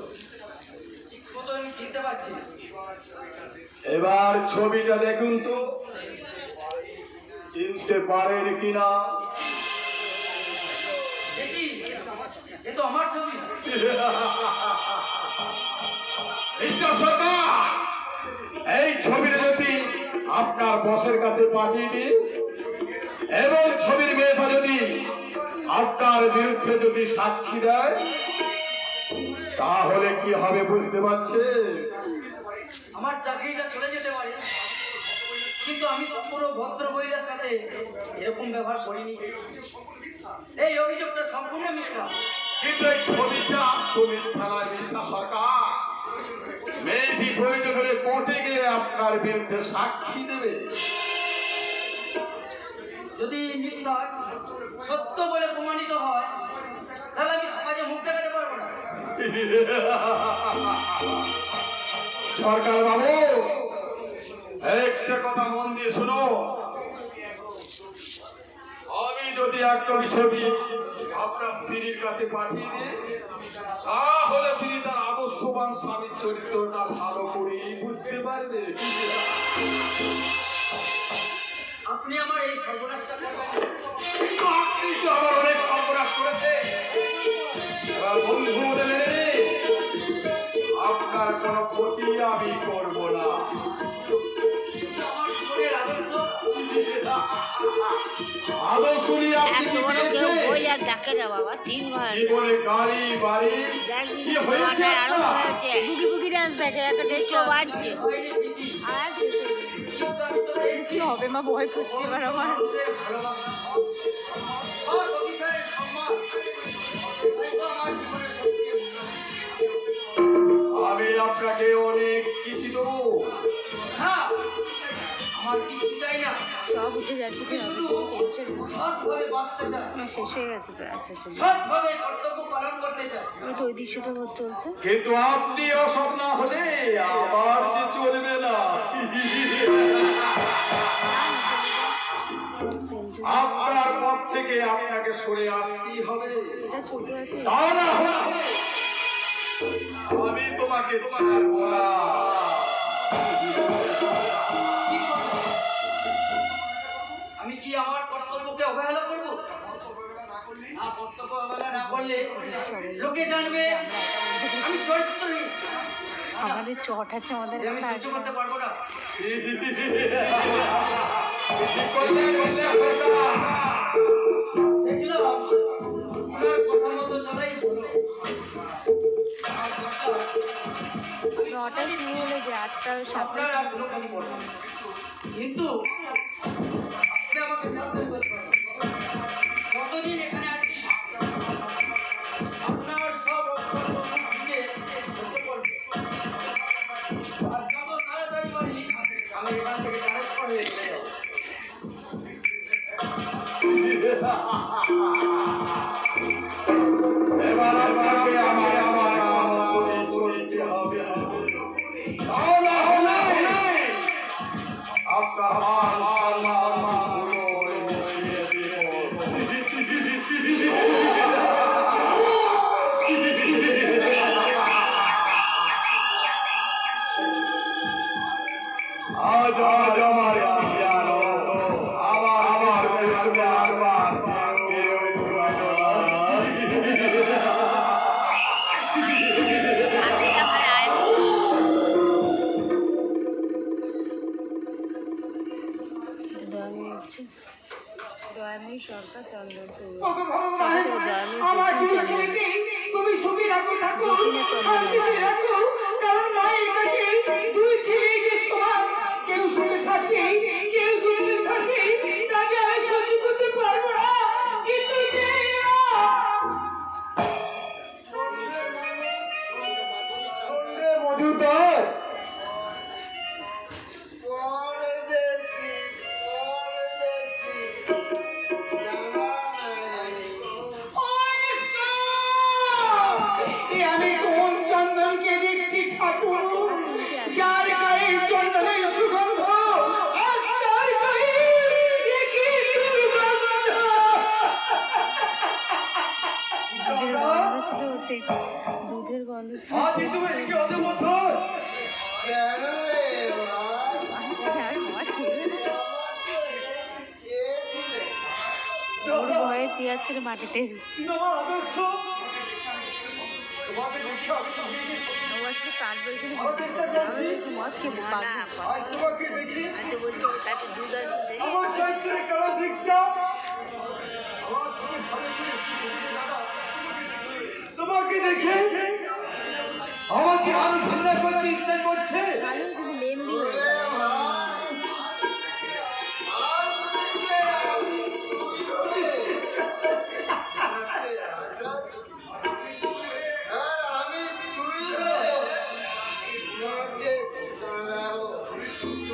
Speaker 7: ঠিক মতো আমি চিনতে পারছি না।
Speaker 2: এবার ছবিটা দেখুন তো, চিনতে পারেন কিনা।
Speaker 7: দেখি, এ তো আমার ছবি।
Speaker 2: মিস্টার সরকার, এই ছবিটা যদি আপনার বসের কাছে পাঠিয়ে দিন এবং ছবির মেয়েটা যদি আপনার বিরুদ্ধে যদি সাক্ষী দেয়, তাহলে কি হবে বুঝতে পারছে?
Speaker 7: আমার চাকরিটা চলে যেতে পারে, কিন্তু আমি তো পুরো ভদ্র মহিলার সাথে এরকম ব্যবহার করিনি। এই অভিযোগটা সম্পূর্ণ মিথ্যা।
Speaker 2: কিন্তু এই ছবিটা তো মিথ্যা নয় মিস্টার সরকার। মেয়েটি প্রয়োজন হলে কোর্টে গিয়ে আপনার বিরুদ্ধে সাক্ষী দেবে।
Speaker 7: যদি মিথ্যা সত্য বলে প্রমাণিত হয়, তাহলে আমি সমাজে মুখ দেখাতে পারবো না।
Speaker 2: সরকার বাবু, একটা কথা মন দিয়ে শুনো। আমি যদি এক কপি ছবি আপনার স্ত্রীর কাছে পাঠিয়ে দিই, তাহলে তিনি তার আদর্শবান স্বামীর চরিত্রটা ভালো করে বুঝতে পারবে।
Speaker 7: আপনি আমার এই সর্বনাশটা করবেন।
Speaker 2: কিন্তু আপনি তো আমার অনেক সর্বনাশ করেছে। এবার বন্ধু বলে মেনে নিন, আপনার কোনো ক্ষতি আমি করব না।
Speaker 7: কিন্তু আমার জীবনের আদর্শ,
Speaker 2: আদর্শ নিয়ে আপনি
Speaker 4: এত
Speaker 2: কি
Speaker 4: বড় কেউ
Speaker 2: পেয়েছেন?
Speaker 4: বই আর দেখে যা বাবা 3 ঘন্টা
Speaker 2: জীবনে গাড়ি বাড়ি
Speaker 4: দেখ
Speaker 2: কি হয়েছে
Speaker 4: মাথায় আরো
Speaker 2: আপনার?
Speaker 4: হয়েছে বুগি বুগি ডান্স দেখে একটা দেখতে বাজছে
Speaker 7: হয়নি ঠিকই,
Speaker 4: আর শেষ হয়ে গেছে।
Speaker 7: কিন্তু আমি তো পেয়েছি
Speaker 4: কি হবে মা ভয় করছে এবার আমার
Speaker 7: মানুষের ভালোবাসা, সৎ অফিসারের সম্মান। তাই তো আমার জীবনের সবচেয়ে
Speaker 2: আমি আপনাকে অনেক কিছু দেবো।
Speaker 7: না, আমার কিছু চাই না।
Speaker 4: সব উঠে যাচ্ছে কি
Speaker 7: আমি
Speaker 4: হবে
Speaker 7: শুধু
Speaker 4: টেনশন
Speaker 7: সৎভাবে বাঁচতে চাই,
Speaker 4: শেষ হয়ে গেছে তো আর শেষ হয়ে গেছে।
Speaker 7: সৎভাবে কর্তব্য পালন করতে চাই।
Speaker 4: ওই তো ওই দৃশ্যটা চলছে
Speaker 2: কিন্তু আপনি অসৎ না হলে আমার যে চলবে না।
Speaker 4: টেনশন
Speaker 2: আপনার পথ থেকে আপনাকে সরে আসতেই হবে।
Speaker 4: এটা ছোট আছে
Speaker 2: তা না হলে আমি তোমাকে ছাড়বো না।
Speaker 7: আমি কি আমার কর্তব্যকে অবহেলা করব? না, কর্তব্য অবহেলা না করলে লোকে জানবে আমি চরিত্রহীন।
Speaker 4: আমাদের চট আছে আমাদের
Speaker 7: আমি সহ্য করতে পারবো না।
Speaker 2: ঠিক করলেন মিস্টার সরকার।
Speaker 7: দেখলাম আপনার কথা মতো চলাই ভালো। আমার দরকার, আমি
Speaker 4: 9টায় শুরু হলে যে 8টা 7টা
Speaker 7: আপনার আর কোনো কাজ করবো না। কিন্তু আপনি আমাকে সাবধান করতে হবে। যতদিন এখানে আছি আপনার সব অকর্ম মুখ বুঝে সহ্য করবো। আর যত তাড়াতাড়ি পারি আমি এখান থেকে ট্রান্সফার হয়ে চলে যাবো।
Speaker 2: এবার আপনাকে আমার আমার কাম করে চলতে হবে। তা না হলে আপনার মান সম্মান পুরো মিশিয়ে আজ আজ আমার পিয়ানো আমার আমার পিছনে আবার কেউ ঘুরানো
Speaker 4: আশিটা ভাই আয় দয়াময়ী সরকার চন্দন
Speaker 3: আমার ছেলেকে তুমি সুখী রাখো ঠাকুর, শান্তিতে রাখো, কারণ মায়ের কাছে দুই ছেলে যে সমান, কেউ সুখে থাকে কেউ দুঃখে থাকে, তাকে আমি সহ্য করতে পারবো না, কিছুতেই না।
Speaker 5: মজুদার
Speaker 3: আমি কোন চন্দনকে দেখছি ঠাকুর, যার গায়ে চন্দনের সুগন্ধ আজ তার
Speaker 4: ওর ভয়ে চেয়ার ছেড়ে মাটিতে এসেছে।
Speaker 1: আমার আদর্শ তোমাকে দেখে আমি
Speaker 4: ও আসলে কাজ বলছে না,
Speaker 1: আমার চেষ্টা করছি।
Speaker 4: বলছে মদ কে পাগল।
Speaker 1: আজ তোমাকে দেখি
Speaker 4: আমি তো বলছি ওর কাছে দুধ আছে দে।
Speaker 1: আমার চরিত্রের কারো দিকটা আমার সঙ্গে ভালো করে একটু বলবে দাদা। তোমাকে দেখে আমাকে আরো ঘৃণা করতে ইচ্ছা করছে।
Speaker 4: ভালো যদি লেন্দি হয়ে যায়।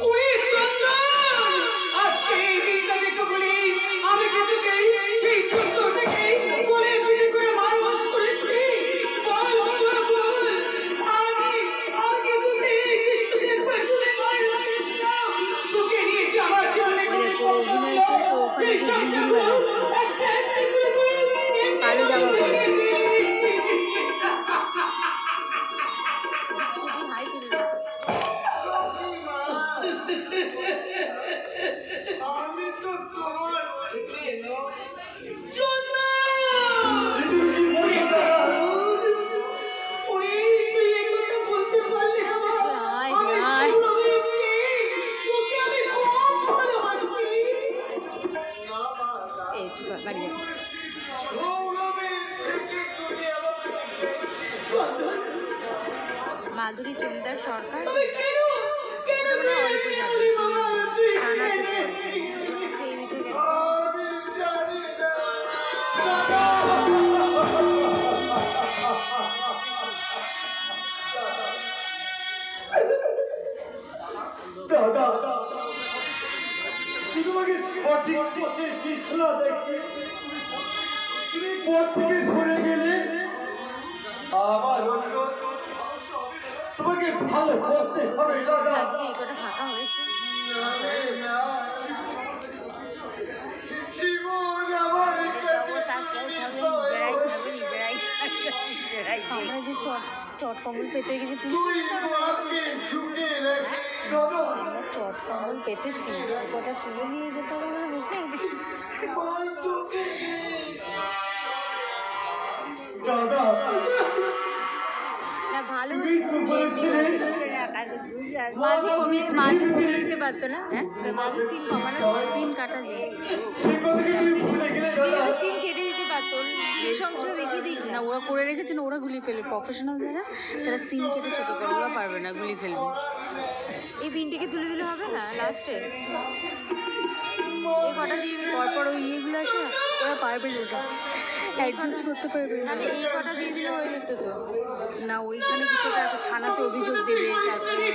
Speaker 3: ওরে সুন্দর! আজকে এই দিনটা দেখে বলি, আমি কিন্তু সেই ছোট্ট থেকেই কোলে পিঠে করে মানুষ করেছি। বল, বল, বল। আমি কিন্তু এই কৃষ্ণদের পেছনে মার লাগিয়েছিলাম। তোকে নিয়েছি আমার জন্য
Speaker 4: ওই দেখো অভিনয় শেষ, ও ওখানে গিয়ে ঝিনঝিন বাজাচ্ছে কালো জামা পরে। শুধু হাই তুলে দিচ্ছে।
Speaker 1: আমি তো তোমার ছেলে নই।
Speaker 4: আয়, আয়। এই চুপ কর, বাড়ি যা।
Speaker 1: সৌরভের থেকে তুমি আমাকে বেশি
Speaker 4: মাধুরী চন্দার সরকার ওটা মনে হয় অল্প যাবে, টানা থেকে অল্প। খেয়ে নিতে গেছে।
Speaker 1: আমি জানি না। দাদা কি তোমাকে সঠিক পথে দিশলা দেখি তুমি পথ থেকে সরে গেলে আমার অনুরোধ তোমাকে ভালো করতে হবে দাদা।
Speaker 4: থাকবে এই কটা ফাঁকা হয়েছে।
Speaker 1: জীবন আমার কাছে
Speaker 4: আমরা যে চট কম্বল পেতে গেছি তুমি
Speaker 1: তুই আমাকে সুখে রাখি দাদা।
Speaker 4: আমরা চট কম্বল পেতেছি, ও কটা তুলে নিয়ে যেতে হবে বলে বুঝতে পেরেছি।
Speaker 1: দাদা
Speaker 4: না ভালো
Speaker 1: তুমি তো বলেছিলে
Speaker 4: মাঝে কমিয়ে দিতে পারতো না। হ্যাঁ মাঝে সিন কমানো, সিন কাটা যায়,
Speaker 1: সে কথা কি তুমি ভুলে গেলে দাদা?
Speaker 4: সিন কেটে দিতে পারতো। শেষ অংশটা দেখিয়ে দিক না, ওরা করে রেখেছে না, ওরা গুলিয়ে ফেলবে। প্রফেশনাল যারা তারা সিন কেটে ছোটো করে, ওরা পারবে না, গুলিয়ে ফেলবে। এই দিনটিকে তুলে দিলে হবে না লাস্টে, এই কটা দিয়ে পরপর ওই ইয়েগুলো আসে না, ওরা পারবে না, ওটা অ্যাডজাস্ট করতে পারবে না। তাহলে এই কটা দিয়ে দিলে হয়ে যেত তো না, ওইখানে কিছুটা আছে, থানাতে অভিযোগ দেবে, তারপরে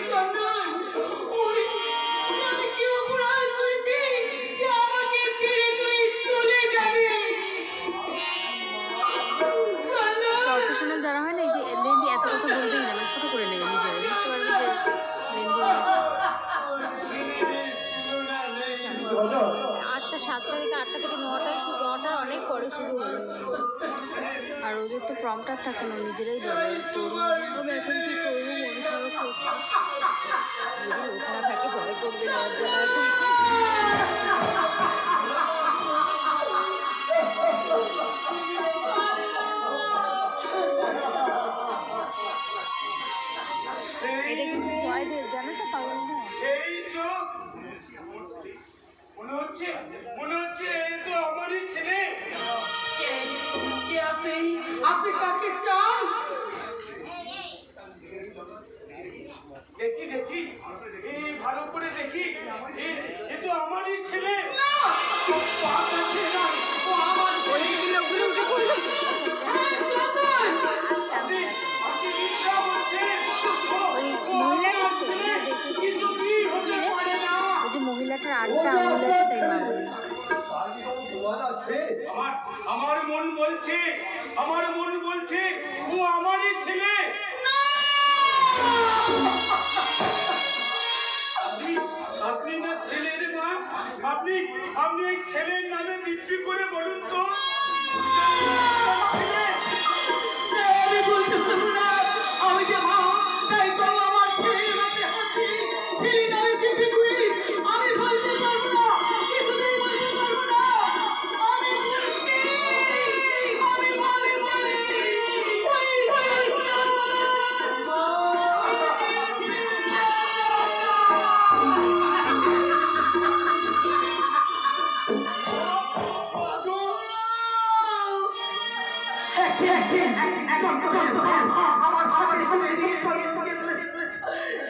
Speaker 4: প্রফেশনাল যারা হয় না, এই যে লেন্দি এত কথা বলবেই না, মানে ছোটো করে নেবে নিজেরাই, বুঝতে পারবে যে লেন্দি হয়েছে। 8টা 7টা থেকে 8টা থেকে 9টায় শুরু, 9টার অনেক পরে শুরু হলো। আর ওদের তো প্রম্পটার থাকে না, নিজেরাই বলে তো আমি এখন কি করবো, মন খারাপ করছে। যদি লোক না থাকে ভয় করবে, লজ্জা লাগবে। এটা কিন্তু জয়দেব জানো তো, পাগল না।
Speaker 1: এই চোখ মনে হচ্ছে এ তো আমারই ছেলে।
Speaker 3: আপনি কাকে চান?
Speaker 1: দেখি দেখি এই ভালো করে দেখি, এ তো আমারই ছেলে।
Speaker 4: ওই দিকে লোকগুলো উঠে পড়লো।
Speaker 1: আপনি মিথ্যা বলছেন।
Speaker 4: ওই মহিলাটা তো,
Speaker 1: কিছুতেই হতে পারে না।
Speaker 4: ওই যে মহিলাটার 8টা আঙুল আছে, তাই মা বলল।
Speaker 1: আমার মন বলছে ও আমারই ছেলে। আপনি না ছেলের মা, আপনি এই ছেলের নামে দিব্যি করে বলুন তো।
Speaker 3: আমি বলতে পারবো না, আমি যে মা, তাই তো আমার ছেলের মাঝে হাতে ছেলে নামে দিবি তুই। আমি বলতে পারবো না, কিছুতেই বলতে পারবো না। আমি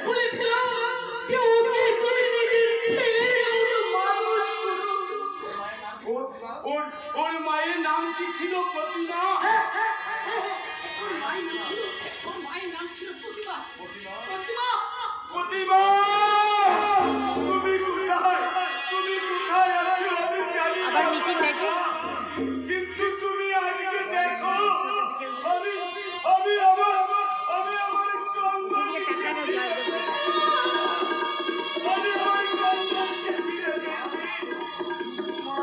Speaker 3: বলেছিলাম যে ওকে তুমি নিজের ছেলের মতো মানুষ করো।
Speaker 1: ওর মায়ের নাম কি ছিল? প্রতিমা?
Speaker 3: ওর মায়ের নাম ছিল প্রতিমা। প্রতিমা
Speaker 1: প্রতিমা, তুমি কোথায় আছো? আমি জানি না।
Speaker 4: আবার মিটিং ডাকে।
Speaker 1: কিন্তু তুমি আজকে দেখো, আমি আমার চন্দনকে ফিরে পেয়েছি।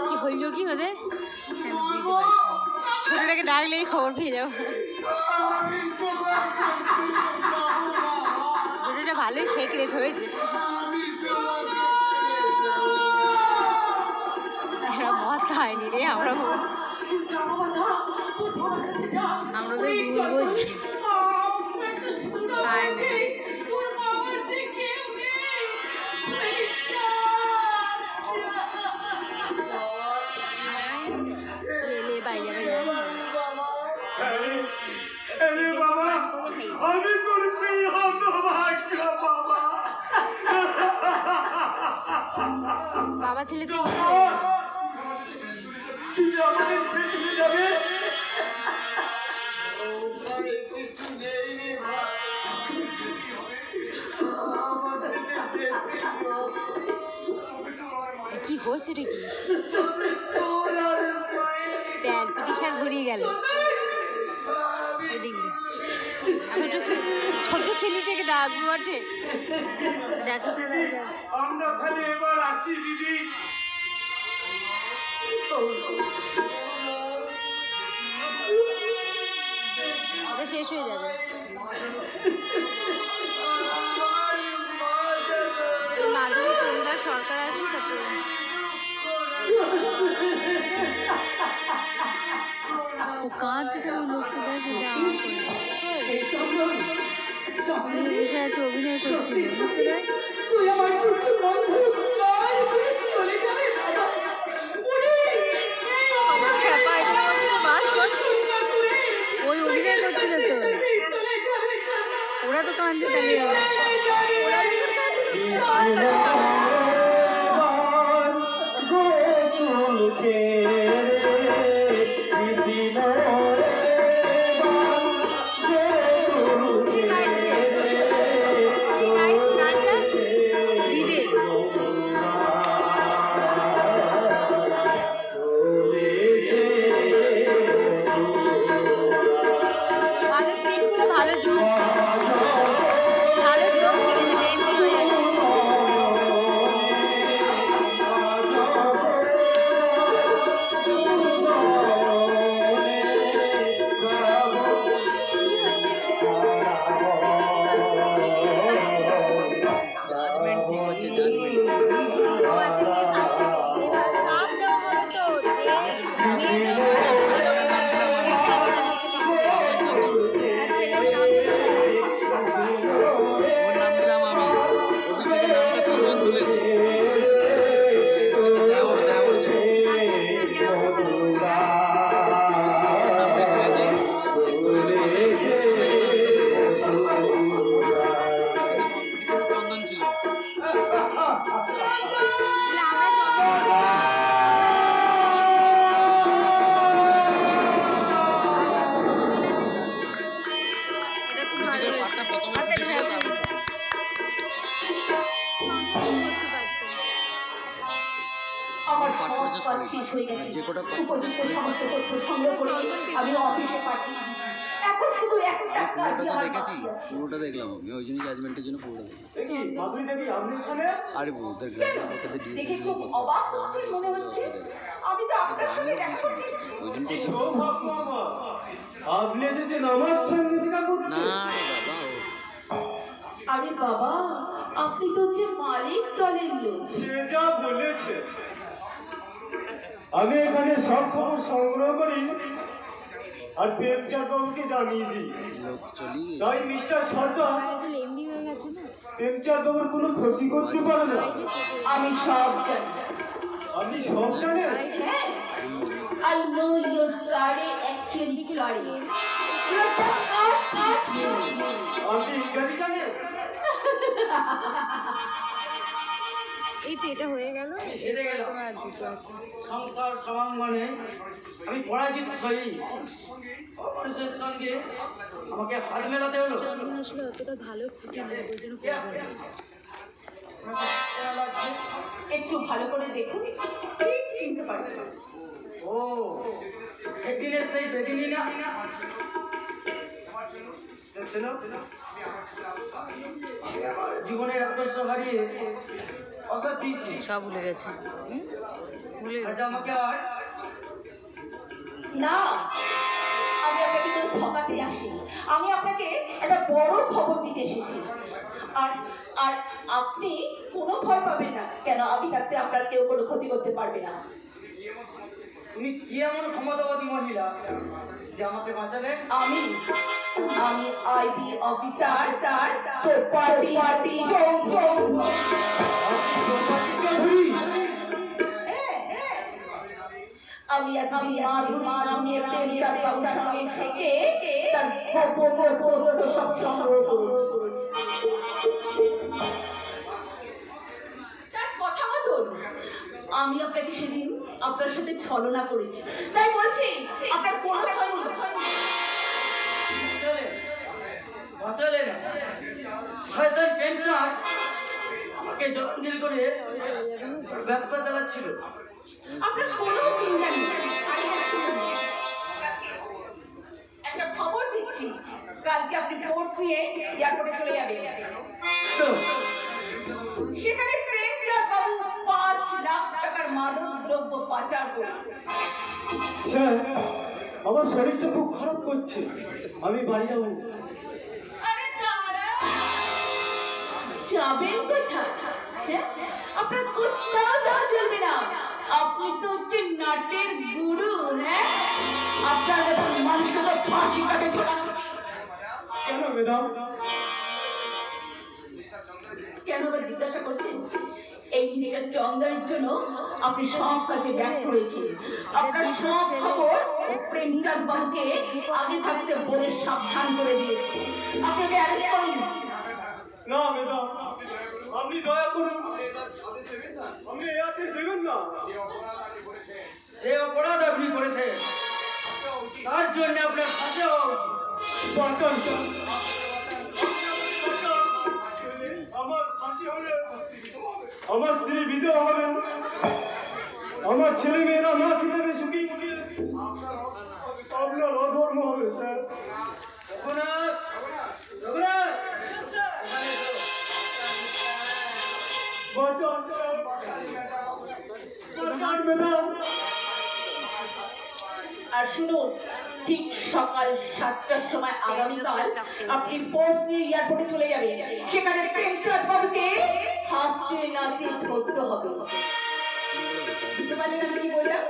Speaker 4: কি হইল কি ওদের? ছোটটাকে ডাকলেই খবর পেয়ে যাবো। ছোটটা ভালোই সেক্রেট হয়েছে। এরা মদ খায়নি রে, আমরা তো ভুল বলছি। খায়নি। লে বাড়ি যাবে যা।
Speaker 1: আরে বাবা, আমি তোর সেই হতভাগ্য বাবা।
Speaker 4: বাবা ছেলে তো
Speaker 1: তুমি আমাদের ছেড়ে যাবে?
Speaker 5: কিছু নেই রে ভাই, আমাদেরকে যেতেই হবে।
Speaker 4: কি হয়েছে রে? কি
Speaker 5: তোর আর মায়ের
Speaker 4: প্যাল পিটিশন ধরিয়ে গেল। এদিক দিয়ে। ছোট ছেলেটাকে ডাকবো বটে। ডাকিস না তাহলে যাবে।
Speaker 1: আমরা তাহলে এবার আসি দিদি।
Speaker 4: এটা শেষ হয়ে যাবে। মাধুরী চন্দার সরকার আসবে তারপরে। ও কাঁদছে কেন? লোককে দেখে আমার করে বসে আছে, অভিনয় করছিল। লোককে দেখ।
Speaker 3: তুই আমার পুত্র বন্ধ চলে যাবে।
Speaker 4: আমার খেপা এখানে আমাকে বাস করছে। ওই অভিনয় করছিল তো। ওরা তো কাঁদছে তাহলে। ওরা যখন কাঁদছে তখন বাস করছে। কে গাইছে? কে গাইছে গানটা? বিবেক। ভালো সিনগুলো ভালো জমছে। ভালো জমছে কিন্তু লেন্দি হয়ে যাচ্ছে। কি হচ্ছে?
Speaker 8: জাজমেন্ট ঠিক হচ্ছে, জাজমেন্ট।
Speaker 4: ও আচ্ছা, সে হাসি। কাপ দেওয়া হবে তো। মেয়েদের
Speaker 8: ওর নাম দিলাম আমি, অভিষেকের নামটা তিনজন তুলেছে। দেওর দেওর যে নামটা তুলেছে, চন্দন ছিল। অভিষেকের পাটটা প্রথমে তুলেছিল, তারপর
Speaker 3: আমার
Speaker 8: পাঠ
Speaker 3: সব
Speaker 8: করেছে
Speaker 3: কাজ
Speaker 8: solid।
Speaker 3: শেষ হয়ে গেছে।
Speaker 8: যে কটা পাঠ
Speaker 3: উপযুক্ত
Speaker 8: করেছে solid
Speaker 3: সমস্ত
Speaker 8: পাঠ।
Speaker 3: তথ্য সংগ্রহ করে আমি অফিসে পাঠিয়ে দিয়েছি। এখন শুধু একটা কাজ
Speaker 8: পুরোটা তো
Speaker 3: আমার
Speaker 8: দেখেছি,
Speaker 3: বাকি আছে।
Speaker 8: পুরোটা দেখলাম আমি, ওই জন্য জাজমেন্টের জন্য পুরোটা দেখলাম।
Speaker 1: মাধুরী দেবী, আপনি এখানে?
Speaker 8: আরে ওদের গ্রামের লোকেদের
Speaker 3: দেখে
Speaker 8: ডিএসএল
Speaker 3: খুব অবাক হচ্ছে মনে হচ্ছে। আমি তো আপনার সঙ্গে দেখা করতে
Speaker 8: ওই জন্য তো
Speaker 1: সৌভাগ্য আমার। আপনি এসেছেন আমার সঙ্গে দেখা করতে?
Speaker 8: না রে বাবা,
Speaker 3: আরে বাবা, আপনি তো হচ্ছে মালিক দলের লোক।
Speaker 1: সে যা বলেছে। আমি এখানে সব খবর সংগ্রহ করি আর প্রেমচাঁদ বাবুকে জানিয়ে দিই।
Speaker 8: লোক চলি
Speaker 1: তাই মিস্টার সরকার
Speaker 4: তো লেন্দি হয়ে গেছে না।
Speaker 1: প্রেমচাঁদ বাবুর কোনো ক্ষতি করতে পারে না।
Speaker 3: আমি সব জানি।
Speaker 1: আপনি সব জানেন?
Speaker 3: হ্যাঁ, I know your গাড়ি actually গাড়ি।
Speaker 1: আপনি ইংরাজি জানেন?
Speaker 4: এই তো এটা হয়ে গেল,
Speaker 7: হেরে গেলাম।
Speaker 4: তোমার আর দুটো আছে।
Speaker 7: সংসার সমাঙ্গনে আমি পরাজিত হই। অপরের সঙ্গে আমাকে হাত মেলাতে হলো।
Speaker 4: চন্দন আসলে অতটা ভালো খুঁটি না, ওই জন্য করবো না।
Speaker 3: একটু ভালো করে দেখুন, ঠিক চিনতে পারবেন।
Speaker 7: ও সেদিনের সেই বেদিনী না ছিল? সে আমার জীবনের আদর্শ হারিয়ে অসাধ দিয়েছি।
Speaker 4: সব ভুলে গেছে, ভুলে
Speaker 7: আজ
Speaker 4: গেছে।
Speaker 7: আমাকে আর
Speaker 3: না, আমি আপনাকে কোনো ঠকাতে আসিনি। আমি আপনাকে একটা বড় খবর দিতে এসেছি। আর আর আপনি কোনো ভয় পাবেন না, কেন আমি থাকতে আপনার কেউ কোনো ক্ষতি করতে পারবে না।
Speaker 7: তুমি কি এমন ক্ষমতাবাদী মহিলা যে আমাকে বাঁচালে?
Speaker 3: আমি আমি আইবি অফিসার, তার তো পার্টি পার্টি আমি এতদিন মাধুরী নামে প্রেমচাঁদ বাবুর সঙ্গে থেকে তার গোপন তথ্য সব সংগ্রহ করেছি। তার কথা মতন আমি আপনাকে সেদিন আপনার সাথে ছলনা করেছি, তাই বলছি আপনার কোনো ভয় নেই।
Speaker 7: বাঁচালে না। শয়তান প্রেমচাঁদ আমাকে জঙ্গিল করে ব্যবসা চালাচ্ছিল।
Speaker 3: আপনার কোনো চিন্তা নেই। আরে শুনুন, একটা খবর দিচ্ছি, কালকে আপনি ফোর্স নিয়ে এয়ারপোর্টে চলে যাবেন।
Speaker 7: তো
Speaker 3: সেখানে প্রেমচাঁদ বাবু 5 লাখ টাকার মাদক দ্রব্য পাচার করে।
Speaker 1: স্যার, আমার শরীরটা খুব খারাপ করছে, আমি বাড়ি যাবো।
Speaker 3: আরে দাঁড়া, যাবেন কোথায়? হ্যাঁ? আপনার কোথাও যাওয়া চলবে না। আপনি তো হচ্ছেন নাটের গুরু। হ্যাঁ, আপনার মতন মানুষকে তো ফাঁসি কাটে ঝোলানো উচিত।
Speaker 1: কেন ম্যাডাম?
Speaker 3: কেন বা জিজ্ঞাসা করছেন? এই নিজের চন্দ্রের জন্য আপনি সব কাজে ব্যর্থ হয়েছেন। আপনার সব খবর প্রেমচাঁদ বাবুকে আগে থাকতে বলে সাবধান করে দিয়েছে। আপনাকে অ্যারেস্ট করুন।
Speaker 1: না ম্যাডাম, আপনি দয়া করুন, আপনি এই আদেশ দেবেন না।
Speaker 7: যে অপরাধ আপনি করেছেন তার জন্য আপনার ফাঁসি হওয়া উচিত।
Speaker 1: বাঁচান স্যার, আমার ফাঁসি হলে আমার স্ত্রী বিধবা হবে, আমার ছেলে মেয়েরা না খেতে সুখী, আপনার অধর্ম হবে স্যার।
Speaker 7: রঘুনাথ, রঘুনাথ, এখানে এসো।
Speaker 1: বাঁচান স্যার, বাঁচান ম্যাডাম।
Speaker 3: আর শুনুন, ঠিক সকাল 7টার সময় আগামীকাল আপনি ফোর্স নিয়ে এয়ারপোর্টে চলে যাবেন। সেখানে প্রেমচাঁদ বাবুকে হাতে নাতে ধরতে হবে। বুঝতে পারলেন আমি কি বললাম?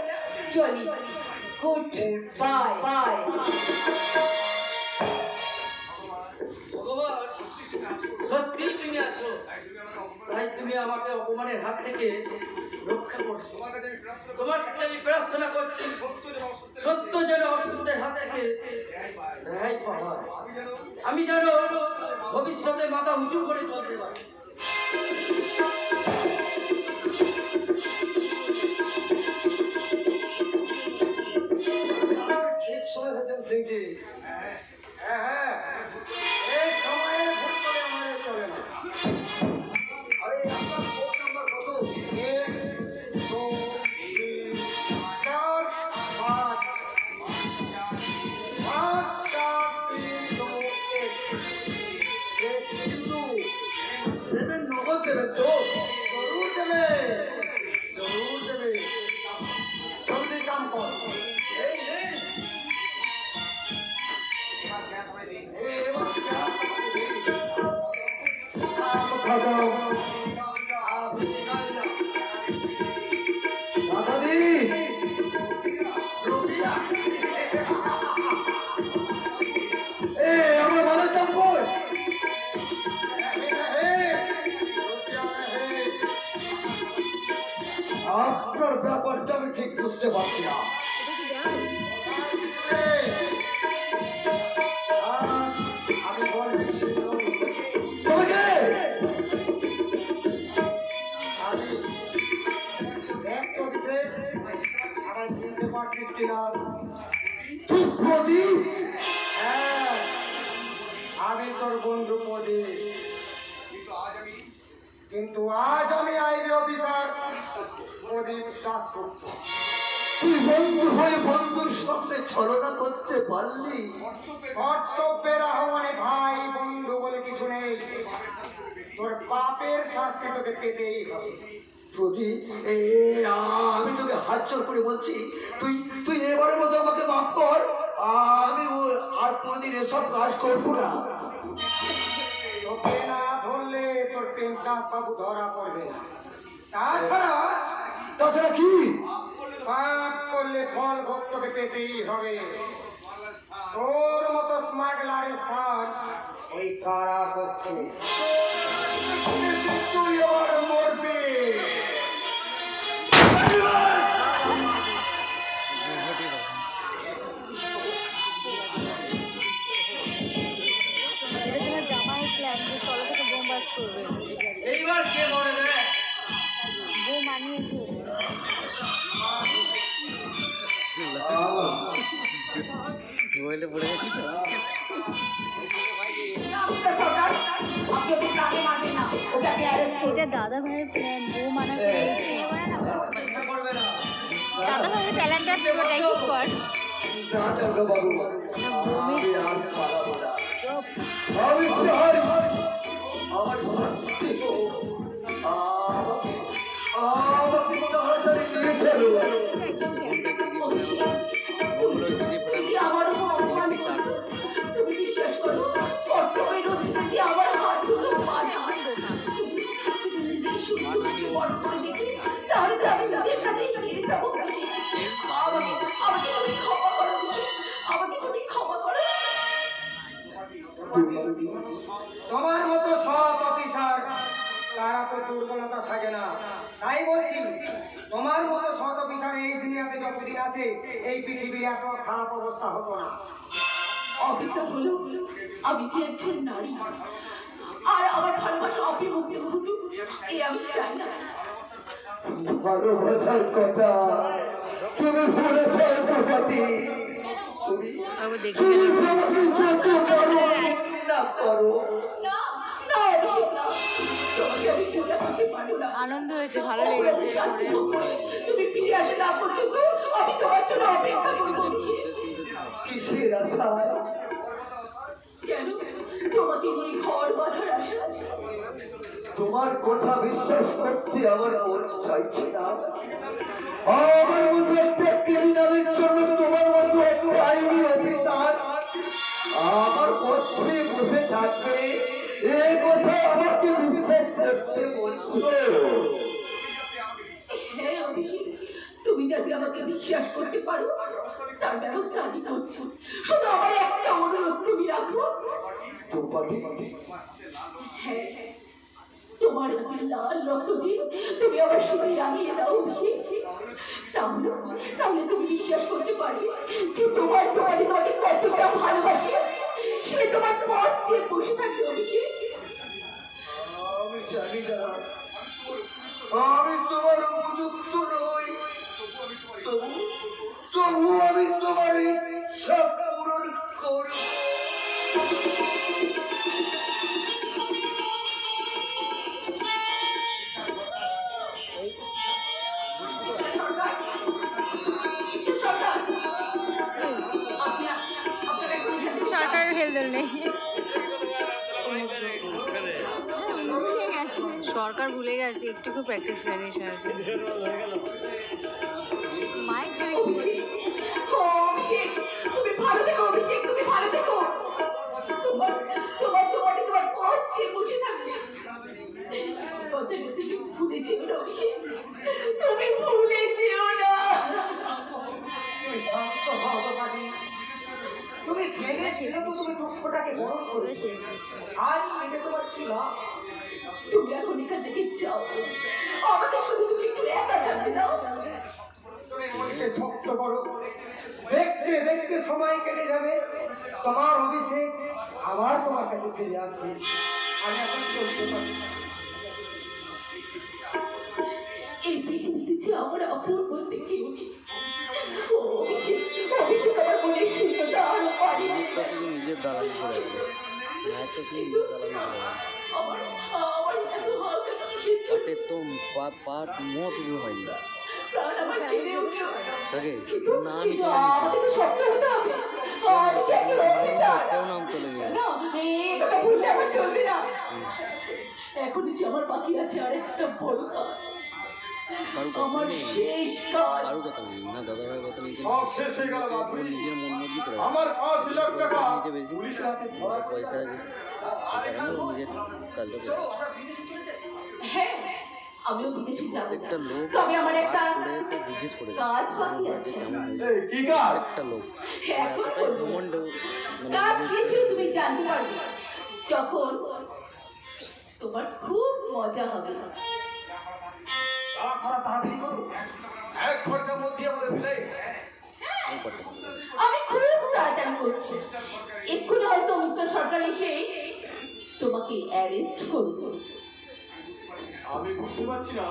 Speaker 3: চলি, গুড বাই বাই।
Speaker 7: ভগবান, সত্যি তুমি আছো, তাই তুমি আমাকে অপমানের হাত থেকে রক্ষা করছো। তোমার কাছে আমি প্রার্থনা করছি, সত্য যেন অসত্যের হাত থেকে রেহাই পাওয়া। আমি যেন ভবিষ্যতে মাথা উঁচু করে চলতে পারি।
Speaker 6: ঠিক সময় এসেছেন সিংজি। হ্যাঁ, এই সময়ে ভুল করে আমাদের চলে না। আরে আপনার কোড নাম্বার কত? 1 2 3 4 5 5 4 3 2 1। কিন্তু দেবেন, নগদ দেবেন তো? জরুর দেবে, জরুর দেবে। জলদি কাম কর। এই নে, এবার গ্যাস আমাকে দে।
Speaker 1: খাদাও
Speaker 6: মাতাদি রবিয়া, এ আমার ভালো চাম্পর। আপনার ব্যাপারটা আমি ঠিক বুঝতে পারছি না।
Speaker 4: এটা কি দেওয়া?
Speaker 5: বুঝতে পারছিস কিনা? তুই প্রদীপ? হ্যাঁ, আমি তোর বন্ধু প্রদীপ। কিন্তু আজ আমি আইবি অফিসার প্রদীপ দাশগুপ্ত। তুই বন্ধু হয়ে বন্ধুর সামনে ছলনা করতে পারলি? কর্তব্যের আহ্বানে ভাই, বন্ধু বলে কিছু নেই। তোর পাপের শাস্তি তোকে পেতেই হবে। প্রদীপ, আমি তোকে হাত জোর করে বলছি, তুই তুই এবারের মতো আমাকে মাফ কর। আমি আর কোনদিন এসব কাজ করবো না। তোকে না ধরলে তোর প্রেমচাঁদ বাবু ধরা পড়বে। তাছাড়া তাছাড়া কি? পাপ করলে ফল ভোগ তোকে পেতেই হবে। তোর মতো স্মাগলারের স্থান ওই কারা পক্ষে। তুই আবার মরবি।
Speaker 4: এটা তোমার জামাই প্ল্যান যে তলা থেকে বোম বাজ করবে।
Speaker 7: এইবার কে মরে দেয়?
Speaker 4: বোম আনিয়েছে।
Speaker 8: মোবাইলটা পড়ে গেছি তো।
Speaker 4: এটা দাদা ভাইয়ের প্ল্যান, বোম আনা পেয়েছে। দাদা ভাইয়ের প্ল্যানটা পুরোটাই চুপ কর।
Speaker 5: আমি চাই আমার শাস্তি হোক। আমাকে তাড়াতাড়ি নিয়ে চলো।
Speaker 4: একদম
Speaker 3: তুমি আমার উপর অপমান করছো। তুমি বিশ্বাস করো, কর্তব্যের অধিকারী আমার হাত ধরে বাধা। যদি নিজের সুন্দরকে বড় করে দেখি, তাহলে যে আমি নিজের কাছেই ফিরে যাবো। আমাকে তুমি ক্ষমা করো, আমাকে তুমি ক্ষমা করো।
Speaker 5: তোমার মতো সৎ অফিসার তারা তো দুর্বলতা সাজে না। তাই বলছি, তোমার মতো সৎ অফিসার এই দুনিয়াতে যতদিন আছে এই পৃথিবীর এত খারাপ অবস্থা হতো না।
Speaker 3: অফিসার হলো আমি যে একজন নারী, আর আমার ভালোবাসা অবিমুক্ত হতো, এ আমি চাই না।
Speaker 5: ভালোবাসার কথা তুমি ভুলেছ কথাটি।
Speaker 4: আবার দেখে গেলাম। আনন্দ হয়েছে, ভালো লেগেছে করে।
Speaker 3: তুমি ফিরে আসে না পর্যন্ত আমি তোমার জন্য অপেক্ষা করবো।
Speaker 5: কিসের আশা?
Speaker 3: কেন তোমাকে ওই ঘর বাঁধার আশা?
Speaker 5: তোমার কথা বিশ্বাস করতে আমার মন চাইছে না। আমার মতো একটা ক্রিমিনালের জন্য তোমার মতো একটা আইনি অফিসার আমার পক্ষে বসে থাকবে, এ কথা আমাকে বিশ্বাস করতে বলছো?
Speaker 3: হ্যাঁ অভিষেক, তুমি যাতে আমাকে বিশ্বাস করতে পারো তার ব্যবস্থা আমি করছি। শুধু আমার একটা অনুরোধ তুমি রাখো। হ্যাঁ, তোমার হাতে লাল রক্ত দিয়ে তুমি আমার শরীর রাঙিয়ে দাও অভিষেক। তাহলে তুমি বিশ্বাস করতে পারবে যে তোমাকে কতটা ভালোবাসে। সে তোমার পথ চেয়ে বসে থাকবে অভিষেক।
Speaker 5: আমি জানি না, আমি তোমার উপযুক্ত নই, তবু আমি তোমার ইচ্ছা পূরণ করব।
Speaker 4: সরকারের হেলদোল নেই। সরকার ভুলে গেছে, একটুকু প্র্যাকটিস করেনি সরকার। মাইক ধরে
Speaker 3: অভিষেক, তুমি ভালো থেকো অভিষেক, তুমি ভালো থেকো। তোমার পথ চেয়ে বসে থাকবে। কথাটা তুমি ভুলে যেও না অভিষেক, তুমি ভুলে যেও না।
Speaker 5: শান্ত হও তো পাটি। তুমি জেনে ছিল তো তুমি দুঃখটাকে বরণ করবে। আজ পেটে তোমার কি লাভ?
Speaker 3: তুমি এখন এখান থেকে যাও, আমাকে শুধু তুমি একটু একা থাকতে দাও।
Speaker 5: তুমি মনকে শক্ত করো, দেখতে দেখতে সময় কেটে যাবে, তোমার অভিষেক আবার তোমার কাছে ফিরে আসবে। আমি এখন চলতে পারি।
Speaker 3: এই পৃথিবীতে যে আমার আপন বলতে কেউ নেই।
Speaker 8: দালালি করে গেল, একটা শুনে নিজের দালালি করে গেল।
Speaker 3: আমার আমার এত হাত এত কিসের জন্য?
Speaker 8: পাটের তো পাট মতগুলো হয়নি
Speaker 3: প্রাণ আমার কেঁদে উঠলো।
Speaker 8: তাকে
Speaker 3: কিন্তু
Speaker 8: না আমি
Speaker 3: কিন্তু
Speaker 8: তোলে
Speaker 3: আমাকে তো শক্ত হতে হবে। আমি যে একজন অফিসার।
Speaker 8: কেউ নাম তোলে নি।
Speaker 3: না, এই কথা ভুললে আমার চলবে না। এখনই যে আমার বাকি আছে আরেকটা বড় কাজ।
Speaker 8: কারু
Speaker 3: আমার
Speaker 8: কথা নেই,
Speaker 3: শেষ কাজ।
Speaker 8: কারু কথা নেই না, দাদা ভাইয়ের কথা নেই,
Speaker 2: সব শেষ হয়ে গেল বাবু।
Speaker 8: ওর নিজের মন মর্জি করে
Speaker 2: আমার 5 লাখ টাকা
Speaker 8: পয়সা দিয়েছে বেশি,
Speaker 2: পুলিশের হাতে ধরা
Speaker 8: পয়সা আছে সে কারণে ও নিজের কাজটা করে।
Speaker 3: হ্যাঁ, আমিও বিদেশে যাব।
Speaker 8: প্রত্যেকটা লোক
Speaker 3: তবে আমার একটা
Speaker 8: পাট করে এসে জিজ্ঞেস করে
Speaker 3: কাজ বাকি
Speaker 8: কেমন
Speaker 3: আছে।
Speaker 8: হয়েছে কেমন হয়েছে,
Speaker 2: এই কি কাজ?
Speaker 8: প্রত্যেকটা লোক
Speaker 3: এখন
Speaker 8: এতটাই
Speaker 3: বলবো।
Speaker 8: ঘমণ্ড মানে
Speaker 3: কাজ
Speaker 8: জিজ্ঞেস
Speaker 3: শেষ
Speaker 8: করে।
Speaker 3: হলে তুমি জানতে পারবে যখন তোমার খুব মজা হবে।
Speaker 2: যা করা তাড়াতাড়ি করো, 1 ঘন্টার মধ্যে আমাদের ফ্লাইট।
Speaker 8: ওই পাটটা করে।
Speaker 3: আমি খুব তাড়াতাড়ি করছি। এক্ষুনি হয়তো মিস্টার সরকার এসে তোমাকে অ্যারেস্ট করবে।
Speaker 2: আমি বুঝতে পারছি না।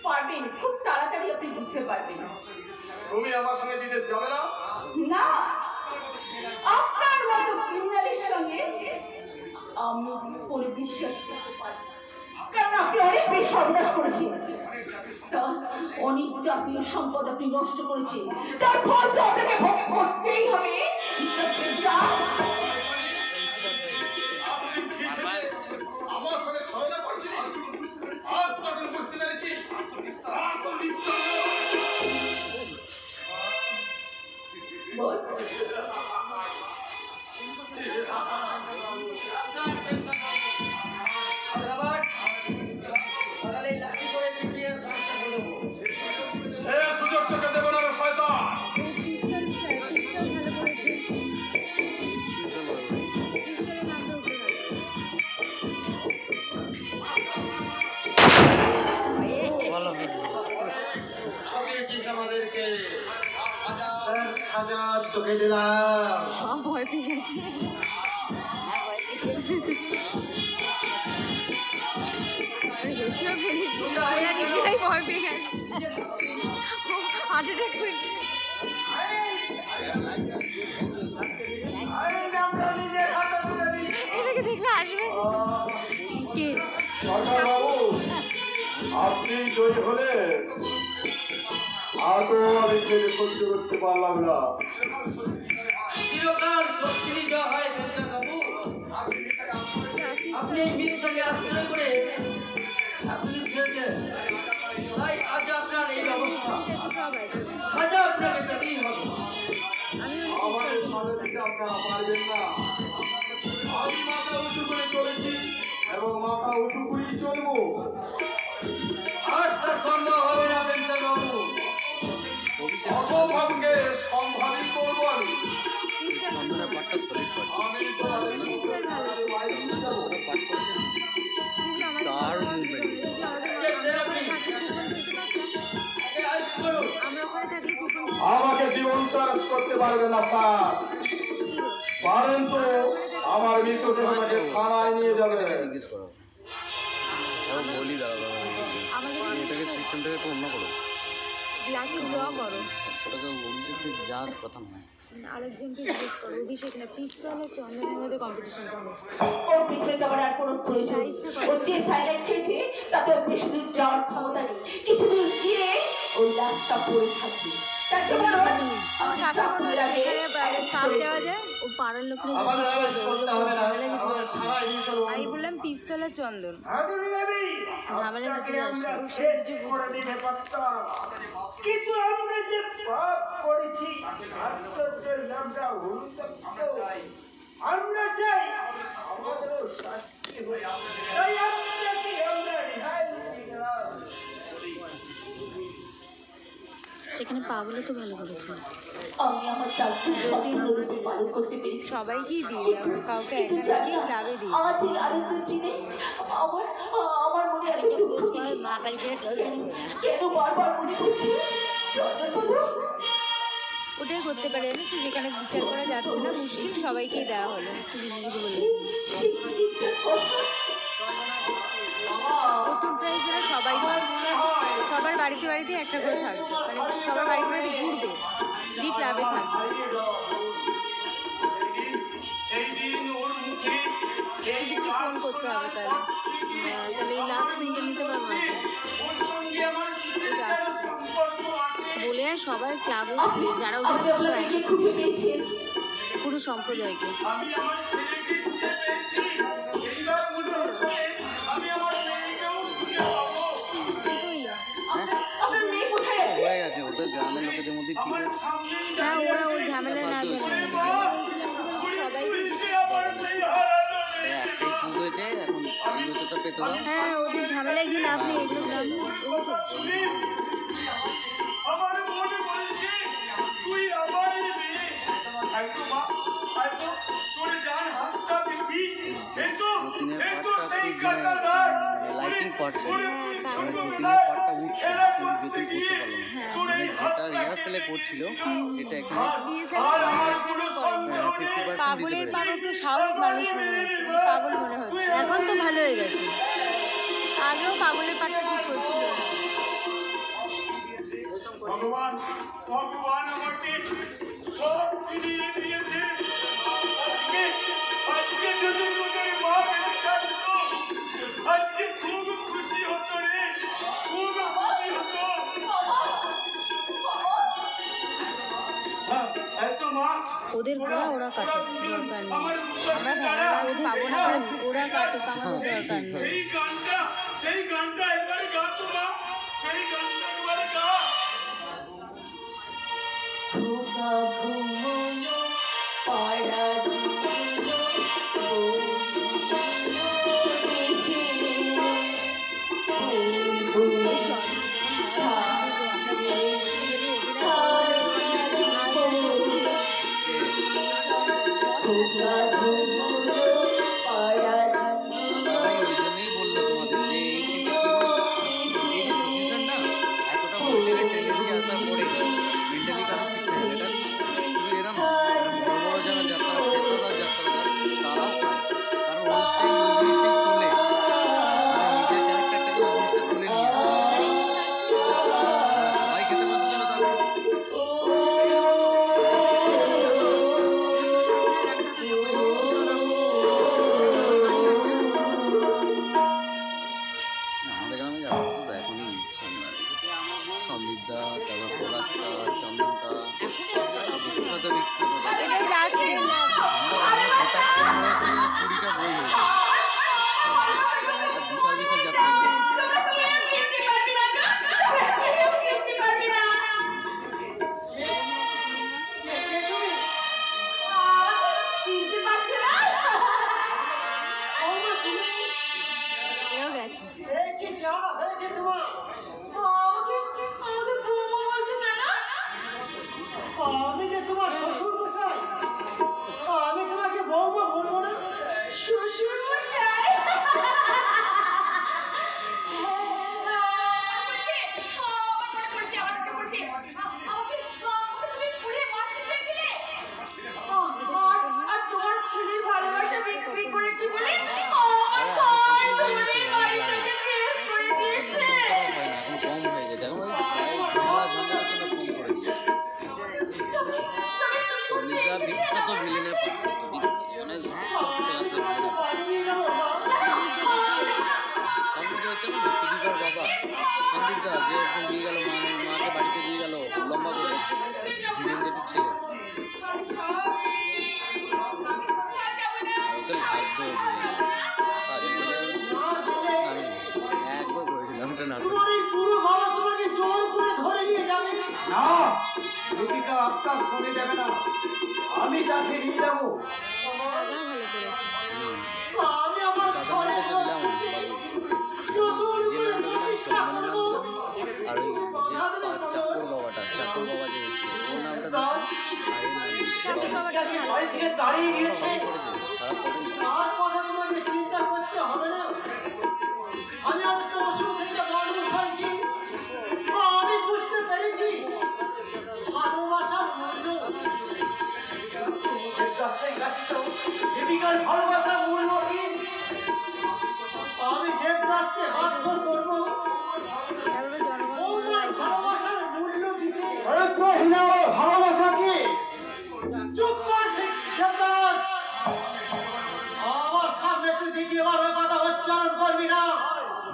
Speaker 3: পারবেন, খুব তাড়াতাড়ি আপনি বুঝতে পারবেন।
Speaker 2: তুমি আমার সঙ্গে বিদেশ যাবে না?
Speaker 3: না, আপনার মতো ক্রিমিনালের সঙ্গে আমি কোনো বিশ্বাস করতে পারি না। কারণ আপনি অনেক বেশি সর্বনাশ করেছেন। তার অনেক জাতীয় সম্পদ আপনি নষ্ট করেছেন, তার ফল তো আপনাকে ভোগ করতেই হবে। মিস্টার পেঞ্চা,
Speaker 2: এতদিন ঠিক সেজে আমার সঙ্গে ছলনা করছিলি, আজ তখন বুঝতে পেরেছি এত নিষ্ঠুর লোক।
Speaker 3: বল।
Speaker 7: আবার সকালে লাঠি করে পিছিয়ে সমস্ত হলো।
Speaker 2: সে সুযোগ তোকে দেবো না রে শয়তান।
Speaker 4: পিস্তল ভালো করেছে, পিস্তলের নামটা উঠে গেল।
Speaker 5: ঠকিয়েছিস আমাদেরকে, তার সাজা তোকে দিলাম।
Speaker 4: সব ভয় পেয়ে গেছে। বেশিও বলেছি, ওরা নিজেরাই ভয় পেয়ে গেছে, হার্ট অ্যাটাক করে। এটাকে দেখলে আসবে কে?
Speaker 2: সরকার বাবু, আপনি জয়ী হলে আদৌ আমি ছেলে সহ্য করতে পারলাম না।
Speaker 7: চিরকাল সত্যি যা হয় বেচারা বাবু, আপনি এই মিথ্যাকে আশ্রয় করে আপনি ছেড়েছেন, তাই আজ আপনার এই অবস্থা।
Speaker 4: সব আছে,
Speaker 7: সাজা আপনাকে পেতেই হবে।
Speaker 4: আমি
Speaker 2: আমাদের সামনে দিতে আপনারা পারবেন না। আমি মাথা উঁচু করে চলেছি এবং মাথা উঁচু করেই চলবো।
Speaker 7: আর তা সম্ভব হবে না বেচারা বাবু।
Speaker 2: অসম্ভবকে সম্ভাবই করবো আমি।
Speaker 8: চন্দনের পাটটা সলিড পাচ্ছে,
Speaker 2: আমি তোমাদের
Speaker 8: ওটা পাট করেছে তার মুভমেন্ট
Speaker 4: আমরা ওখানে থাকলে কুপন
Speaker 2: আমাকে জীবন্ত অ্যারেস্ট করতে পারবে না স্যার, পারেন তো আমার মৃতদেহটাকে থানায় নিয়ে যাবে।
Speaker 8: জিজ্ঞেস করো, বলি দাঁড়া
Speaker 4: আমাদের
Speaker 8: এটাকে সিস্টেমটাকে একটু অন্য করো,
Speaker 4: ব্ল্যাকে ড্র করো,
Speaker 8: ওটাকে অভিষেকে যাওয়ার কথা নয়।
Speaker 4: আরেকজনকে জিজ্ঞেস করো, অভিষেক না পিস্তল আর চন্দনের মধ্যে কম্পিটিশনটা হবে।
Speaker 3: ওর পিছনে যাওয়ার আর কোনো প্রয়োজন নেই। ও যে সাইলেন্ট খেয়েছে তাতে ওর বেশি দূর যাওয়ার ক্ষমতা নেই। কিছু দূর গিয়ে ওর লাশটা পড়ে থাকবে। তার জন্য
Speaker 4: আমার কাকা বলল যেখানে কাপ দেওয়া যায় ও পাড়ার লোকের
Speaker 5: আমাদের অ্যারেস্ট করতে হবে না, আমাদের ছাড়াই নিয়ে চলো।
Speaker 4: আমি বললাম পিস্তল আর চন্দন, ঝামেলা ভিতরে আসলো, ও সে
Speaker 1: শেষ
Speaker 4: কিছু
Speaker 1: করে দিতে পারতাম, কিন্তু আমরা যে পাপ করেছি আত্মহত্যার নামটা হলুদ, আমরা চাই আমাদেরও শাস্তি হোক। তাই আপনাকে আমরা রেহাই দিয়ে গেলাম।
Speaker 4: সেখানে পাগুলো তো ভালো করেছে,
Speaker 3: আমি আমার দায়িত্ব সম্পূর্ণরূপে পালন করতে পেরেছি।
Speaker 4: সবাইকেই দিই, কাউকে একা না দিই, ক্লাবে দিই।
Speaker 3: আজ এই আনন্দের দিনে আমার আমার মনে এত দুঃখ কিসে?
Speaker 4: মা বাড়ি ফিরে
Speaker 3: কেন বারবার মনে হচ্ছে জগন্নাথ?
Speaker 4: ওটাই করতে পারে, জানিস তো, যেখানে বিচার করা যাচ্ছে না মুশকিল সবাইকেই দেওয়া হলো, বলে প্রথম প্রাইজ ওরা সবাই পাবে, সবার বাড়িতে বাড়িতে একটা করে থাকবে, মানে সবার বাড়িতে বাড়িতে ঘুরবে, যে ক্লাবে থাকবে।
Speaker 1: সেই দিন ওর মুখে সেই
Speaker 4: এদিকে ফোন করতে হবে তাহলে। তাহলে এই লাস্ট সিনটা নিতে পারবো না।
Speaker 1: ওর সঙ্গে আমার কিসের যেন সম্পর্ক আছে।
Speaker 4: বলে আর সবাই ক্লাবে যারা
Speaker 3: আপনি
Speaker 4: ওদের
Speaker 3: আপনার মেয়েকে খুঁজে পেয়েছেন।
Speaker 4: পুরো সম্প্রদায়কে
Speaker 1: আমি আমার ছেলেকে খুঁজে পেয়েছি, এইবার মনে হচ্ছে আমি আমার মেয়েকেও খুঁজে পাবো।
Speaker 3: আপনার মেয়ে কোথায় আছে?
Speaker 8: হয়ে গেছে ওদের গ্রামের লোকেদের মধ্যে ঠিক
Speaker 1: আমার
Speaker 8: আছে।
Speaker 1: সামনেই
Speaker 4: হ্যাঁ
Speaker 1: দাঁড়িয়ে
Speaker 4: ওরা ওই
Speaker 1: আছে।
Speaker 4: ঝামেলা না
Speaker 8: বাধ্য
Speaker 4: জানে।
Speaker 8: হয়েছে।
Speaker 4: সবাই
Speaker 1: পুলিশে আমার সেই হারানো মেয়ে।
Speaker 8: একটাই চুজ হয়েছে, এখন বিরতিটা পেতে দাও।
Speaker 4: হ্যাঁ ওদের ঝামেলায় গিয়ে লাভ নেই, এগুলো গ্রাম
Speaker 1: আমার মনে বলছে তুই আমারই মেয়ে। হয়তো মা, হয়তো তোর ডান হাতটা দেখবি, এই তো সেই কাঁটাদার।
Speaker 8: লাইটিং পার্টস
Speaker 1: ওরে
Speaker 8: যতীনের পার্টটা উঠছে
Speaker 1: খেলা
Speaker 8: কিন্তু
Speaker 1: করতে
Speaker 8: যতীন
Speaker 1: গিয়ে
Speaker 8: করতে পারলো না।
Speaker 1: তোর
Speaker 8: মানে
Speaker 1: এই
Speaker 8: যেটা
Speaker 1: হাতটাকে
Speaker 8: রিহার্সেলে করছিল সেটা এখানে
Speaker 1: আর আমার কোনো সন্দেহ নেই।
Speaker 8: 50% দিতে
Speaker 4: পাগলের
Speaker 8: পেরেছে।
Speaker 4: পাগলকে স্বাভাবিক মানুষ মনে হচ্ছে, কিন্তু পাগল মনে হচ্ছে। এখন তো ভালো হয়ে গেছে, আগেও পাগলের পাটটা ঠিক করছিল না।
Speaker 1: ভগবান ভগবান আমাকে সব ফিরিয়ে দিয়েছে। আজকে আজকে যদি তোদের মা বেঁচে থাকতো, আজকে খুব খুশি হতো রে, খুব খুশি হতো। হ্যাঁ, এত মা
Speaker 4: ওদের ঘোড়া ওরা কাটুক, দরকার নেই।
Speaker 1: আমার
Speaker 4: আমরা ভেড়াবাজ পাবো না বলে ওরা কাটুক, আমাদের দরকার নেই।
Speaker 1: সেই গানটা একবারে গা তো মা, সেই গানটা একবারে গা।
Speaker 3: খোকা ঘুমোনো পাড়া ঘুমোনো
Speaker 8: তাই ওই জন্যই বললো তোমাদের যে এই যে সিচুয়েশনটা এতটা পলিটিক্যাল টেন্ডেন্সি আসার পরে মেন্টালি কারো ঠিক থাকে না। এটা শুধু এরা না, এটা বড় বড় যারা যাত্রা পেশাদার যাত্রাদার তারাও খায়। কারণ ওই জিনিসটাই তোলে, মানে নিজের ক্যারেক্টারটাকে ওই জিনিসটা তুলে নিয়ে আসে। সবাই খেতে বসেছিল তারপর আমাদের গ্রামে যারা তো এখনই সন্দীপদা, তারপর পলাশদা, চন্দনদা বিখ্যাত
Speaker 4: এটাই লাস্ট সিন।
Speaker 8: হঠাৎ কম বয়সে 20টা বই হয়েছে। একটা বিশাল বিশাল যাত্রা।
Speaker 4: এও গেছে।
Speaker 5: আমি যে তোমার শ্বশুর মশাই, আমি তোমাকে বৌমা বলবো না।
Speaker 3: শ্বশুর মশাই আর তোমার ছেলের ভালোবাসা বিক্রি করেছি বলে করে দিয়েছে।
Speaker 8: হয় না, এখন কম হয়ে গেছে। এখন ওই ঝামেলা ঝঞ্ঝাটের জন্য কম করে দিয়েছে। সন্দীপদা বিখ্যাত ভিলেনের পাঠ করতো, মানে top class এর ভিলেনের পাঠ। সন্দীপদা হচ্ছে না সুদীপার বাবা, সন্দীপদা যে একদিন দিয়ে গেল মাকে বাড়িতে দিয়ে গেল লম্বা করে, ভিলেন জেঠুর ছেলে। আর ওকে লাগতো একবার করেছিলাম একটা নাটক।
Speaker 5: তোমার এই বুড়ো বাবা তোমাকে জোর করে ধরে নিয়ে যাবে।
Speaker 7: না, লিপিকা আপনার সঙ্গে যাবে না, আমি তাকে নিয়ে যাবো।
Speaker 4: দাদাও ভালো করেছে।
Speaker 5: আমি আমার
Speaker 8: দাদা
Speaker 5: ঘরে
Speaker 8: নামটা দিলাম বাবু,
Speaker 5: নতুন
Speaker 8: যে
Speaker 5: করে
Speaker 8: নামটা দিলাম
Speaker 5: প্রতিষ্ঠা
Speaker 8: চন্দনের নাম
Speaker 5: করবো।
Speaker 8: দিলাম, আর ওই যে চাকর বাবাটা, চাকর বাবা যে এসেছিল ওর নামটা দিয়েছে, আর এর নাম দিয়েছে
Speaker 4: চাকর
Speaker 8: বাবু।
Speaker 4: বাবাটা ভালো।
Speaker 7: বাড়ি থেকে দাঁড়িয়ে গিয়েছে।
Speaker 8: ভালো করেছে, খারাপ করেনি।
Speaker 5: তার কথা তোমাকে চিন্তা করতে হবে না। আমি আজ পশু থেকে মানুষ হয়েছি, আমি বুঝতে পেরেছি ভালোবাসার মূল্য।
Speaker 7: লিপিকার ভালোবাসার মূল্য কি?
Speaker 5: আমি দেবদাসকে বাধ্য করবো
Speaker 4: তারপরে জনগণ
Speaker 5: বৌমার ভালোবাসার মূল্য দিতে।
Speaker 7: ভালোবাসা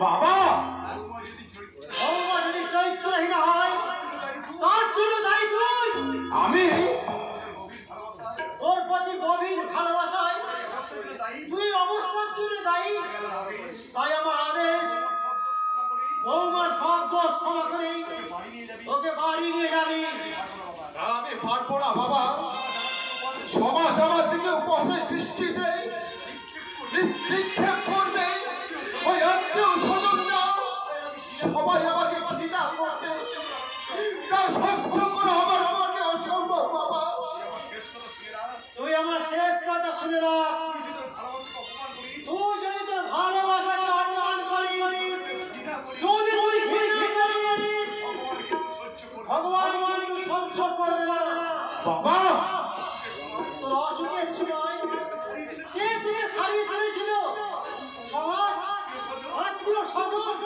Speaker 5: বাবা বৌমা যদি চরিত্রহীন হয় তার জন্য দায়ী তুই। আমি তোর প্রতি গভীর ভালোবাসায় তুই অবস্থার জন্য দায়ী। তাই আমার আদেশ, বৌমার সব দোষ ক্ষমা করে তোকে বাড়ি নিয়ে যাবি। আমি পারবো না বাবা, সমাজ আমার দিকে উপহাসের দৃষ্টিতে নিক্ষেপ করবে। ওই আত্মীয় স্বজনরা সবাই আমাকে ঘৃণা করবে, তা সহ্য করা আমার পক্ষে অসম্ভব বাবা। তুই আমার শেষ কথা শুনে রাখ, তুই যদি তোর ভালোবাসাকে অপমান করিস, যদি তুই ঘৃণা করিস, ভগবান কিন্তু সহ্য করবে না বাবা। তোর অসুখের সময় কে তোকে সারিয়ে ফেলেছিল? সমাজ, আত্মীয় স্বজন,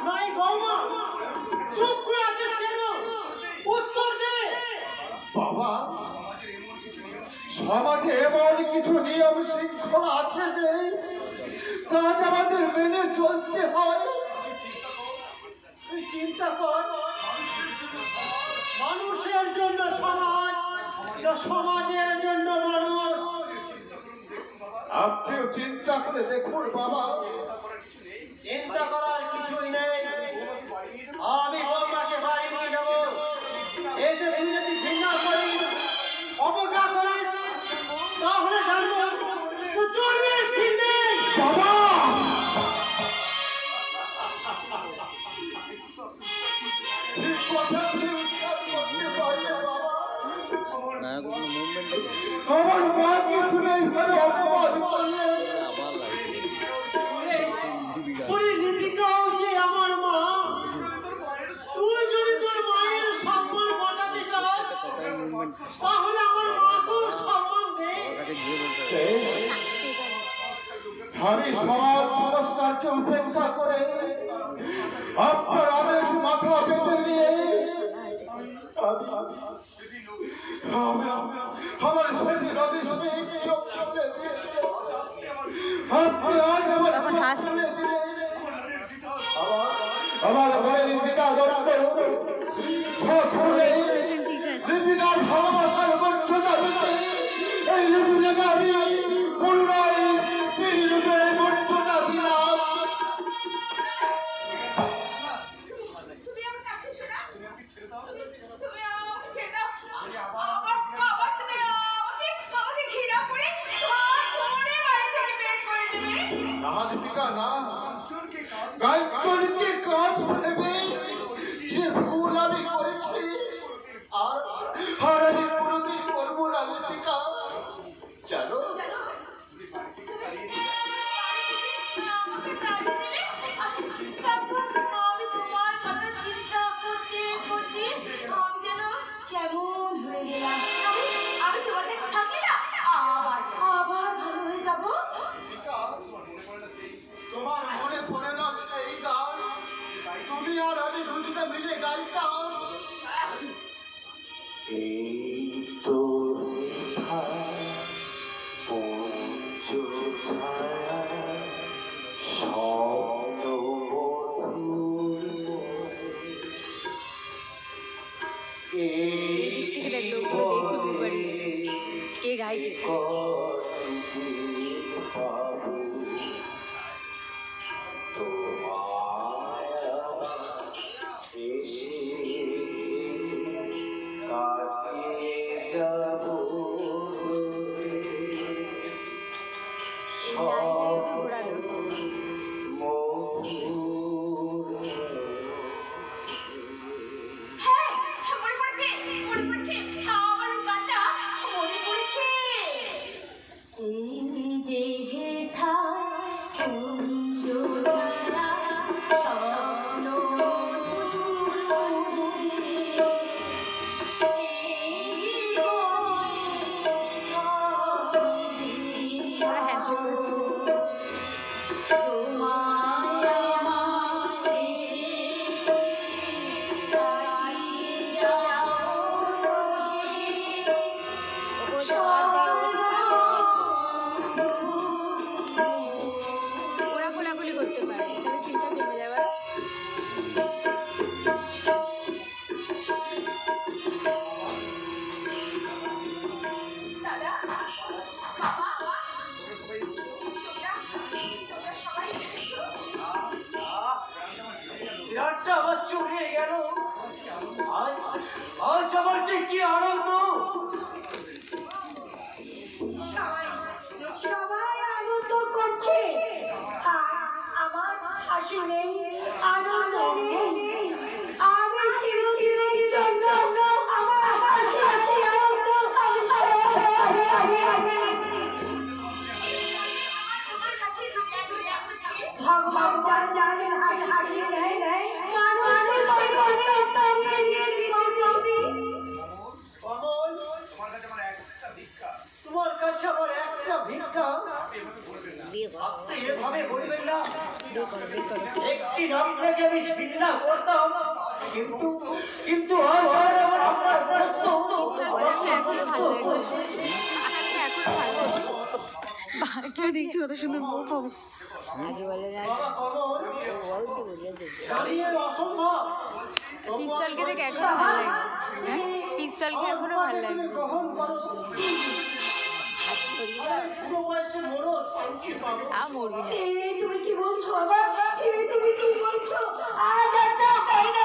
Speaker 5: নাই বৌমা? চুপ করে আছিস কেন? উত্তর দে বাবা। সমাজে এমন কিছু নিয়ম শৃঙ্খলা আছে যে কাজ আমাদের মেনে চলতে হয়। তুই চিন্তা কর, মানুষের জন্য সমাজ, সমাজের জন্য মানুষ। আপনিও চিন্তা করে দেখুন বাবা। চিন্তা করার কিছুই নেই, আমি বৌমাকে বাড়ি নিয়ে যাব। এই যে তুই যদি ঘৃণা করিস, অবজ্ঞা করিস, তাহলে জানবো তো চলবে ঠিক নেই বাবা। এই কথা তুমি উচ্চারণ করতে পারছো বাবা?
Speaker 8: নায়ক মুভমেন্ট
Speaker 5: আমার মাকে তুমি এইভাবে অপমান করলে।
Speaker 8: আবার লাগছে
Speaker 5: ওরে লিপিকাও যে আমার মা, তুই যদি তোর মায়ের সম্মান বাঁচাতে চাস তাহলে আমার মাকেও সম্মান দে।
Speaker 8: কাছে গিয়ে বলতে
Speaker 5: আমি সমাজ সংস্কারকে উপেক্ষা করে আপনার আদেশ মাথা পেতে নিয়ে আমার সেদিন অভিষেক চোখ খুলে দিয়েছিল। আপনি আজ আমার
Speaker 4: তখন
Speaker 5: চোখ
Speaker 4: হাসছে।
Speaker 5: খুলে দিলেন। আমার ঘরের পিতা দণ্ড সব খুলে লিপিকার ভালোবাসার মর্যাদা পেতে এই লিপিকাকে আমি করুণায় স্ত্রী রূপে মর্যাদা দিলাম।
Speaker 3: তুমি আমার কাছে এসো না। তুমি আমাকে ছেড়ে দাও। আবার তুমি আমাকে ঘৃণা করে ধরে বাড়ি থেকে বের করে দেবে।
Speaker 5: না লিপিকা না, কাঞ্চনকে কাজ ভেবে যে ভুল আমি করেছি আর আমি কোনোদিন করবো না লিপিকা। জানো
Speaker 3: আমাকে তাড়িয়ে দিলে। তারপর আমি তোমার কথা চিন্তা করতে করতে আমি যেন কেমন হয়ে গেলাম। আমি তোমার কাছে থাকলে না আবার ভালো হয়ে যাবো।
Speaker 5: তোমার মনে পড়ে না সেই গান তুমি আর আমি দুজনে মিলে গাইতাম? এই তো
Speaker 4: এই দিক থেকে দেখ, লোকগুলো দেখছে মুখ বাড়িয়ে, কে গাইছে। গাড়িটাই ওকে ঘোরালো।
Speaker 3: হ্যাঁ, মনে পড়েছে। আমার গানটা মনে পড়েছে। এই যে
Speaker 7: হয়ে গেল। আজ আজ আমার যে কি আনন্দ।
Speaker 3: সবাই সবাই আনন্দ করছে, আর আমার হাসি নেই, আনন্দ নেই। আমি চিরদিনের জন্য আমার হাসি হাসি আনন্দ আমি সব হারিয়ে ফেলেছি। ভগবান জানেন হাসি হারিয়ে নেয়, মানুষের পরিবর্তন করিয়ে দিয়েছি কবি।
Speaker 5: কমল, তোমার কাছে আমার একটা ভিক্ষা।
Speaker 4: বিয়ে করো
Speaker 7: আপনি এভাবে বলবেন না।
Speaker 4: বিয়ে করো বিয়ে করো।
Speaker 7: একটি নটরাকে আমি ঘৃণা করতাম, কিন্তু কিন্তু আজ আর আমার আপনার বন্ধু
Speaker 4: পিস্তলকে এখনো ভালো লাগে, পিস্তলকে এখনো ভালো লাগে। বাড়িটা দেখছি কত সুন্দর বউ পাবো। আগে বলে না
Speaker 5: বাবা কমল,
Speaker 4: বড়টি বলিয়া দেখবে
Speaker 5: জানিয়ে অসম্ভব।
Speaker 4: পিস্তলকে দেখে এখনো ভালো লাগে। হ্যাঁ পিস্তলকে এখনো ভালো লাগে।
Speaker 5: তুমি গ্রহণ করো,
Speaker 4: হাত করিয়ে দাও।
Speaker 5: বুড়ো বয়সে মরো, শান্তি পাবো।
Speaker 4: মরবি না।
Speaker 3: তুমি কি বলছো বাবা? তুমি কি বলছো? আজ আর না হয় না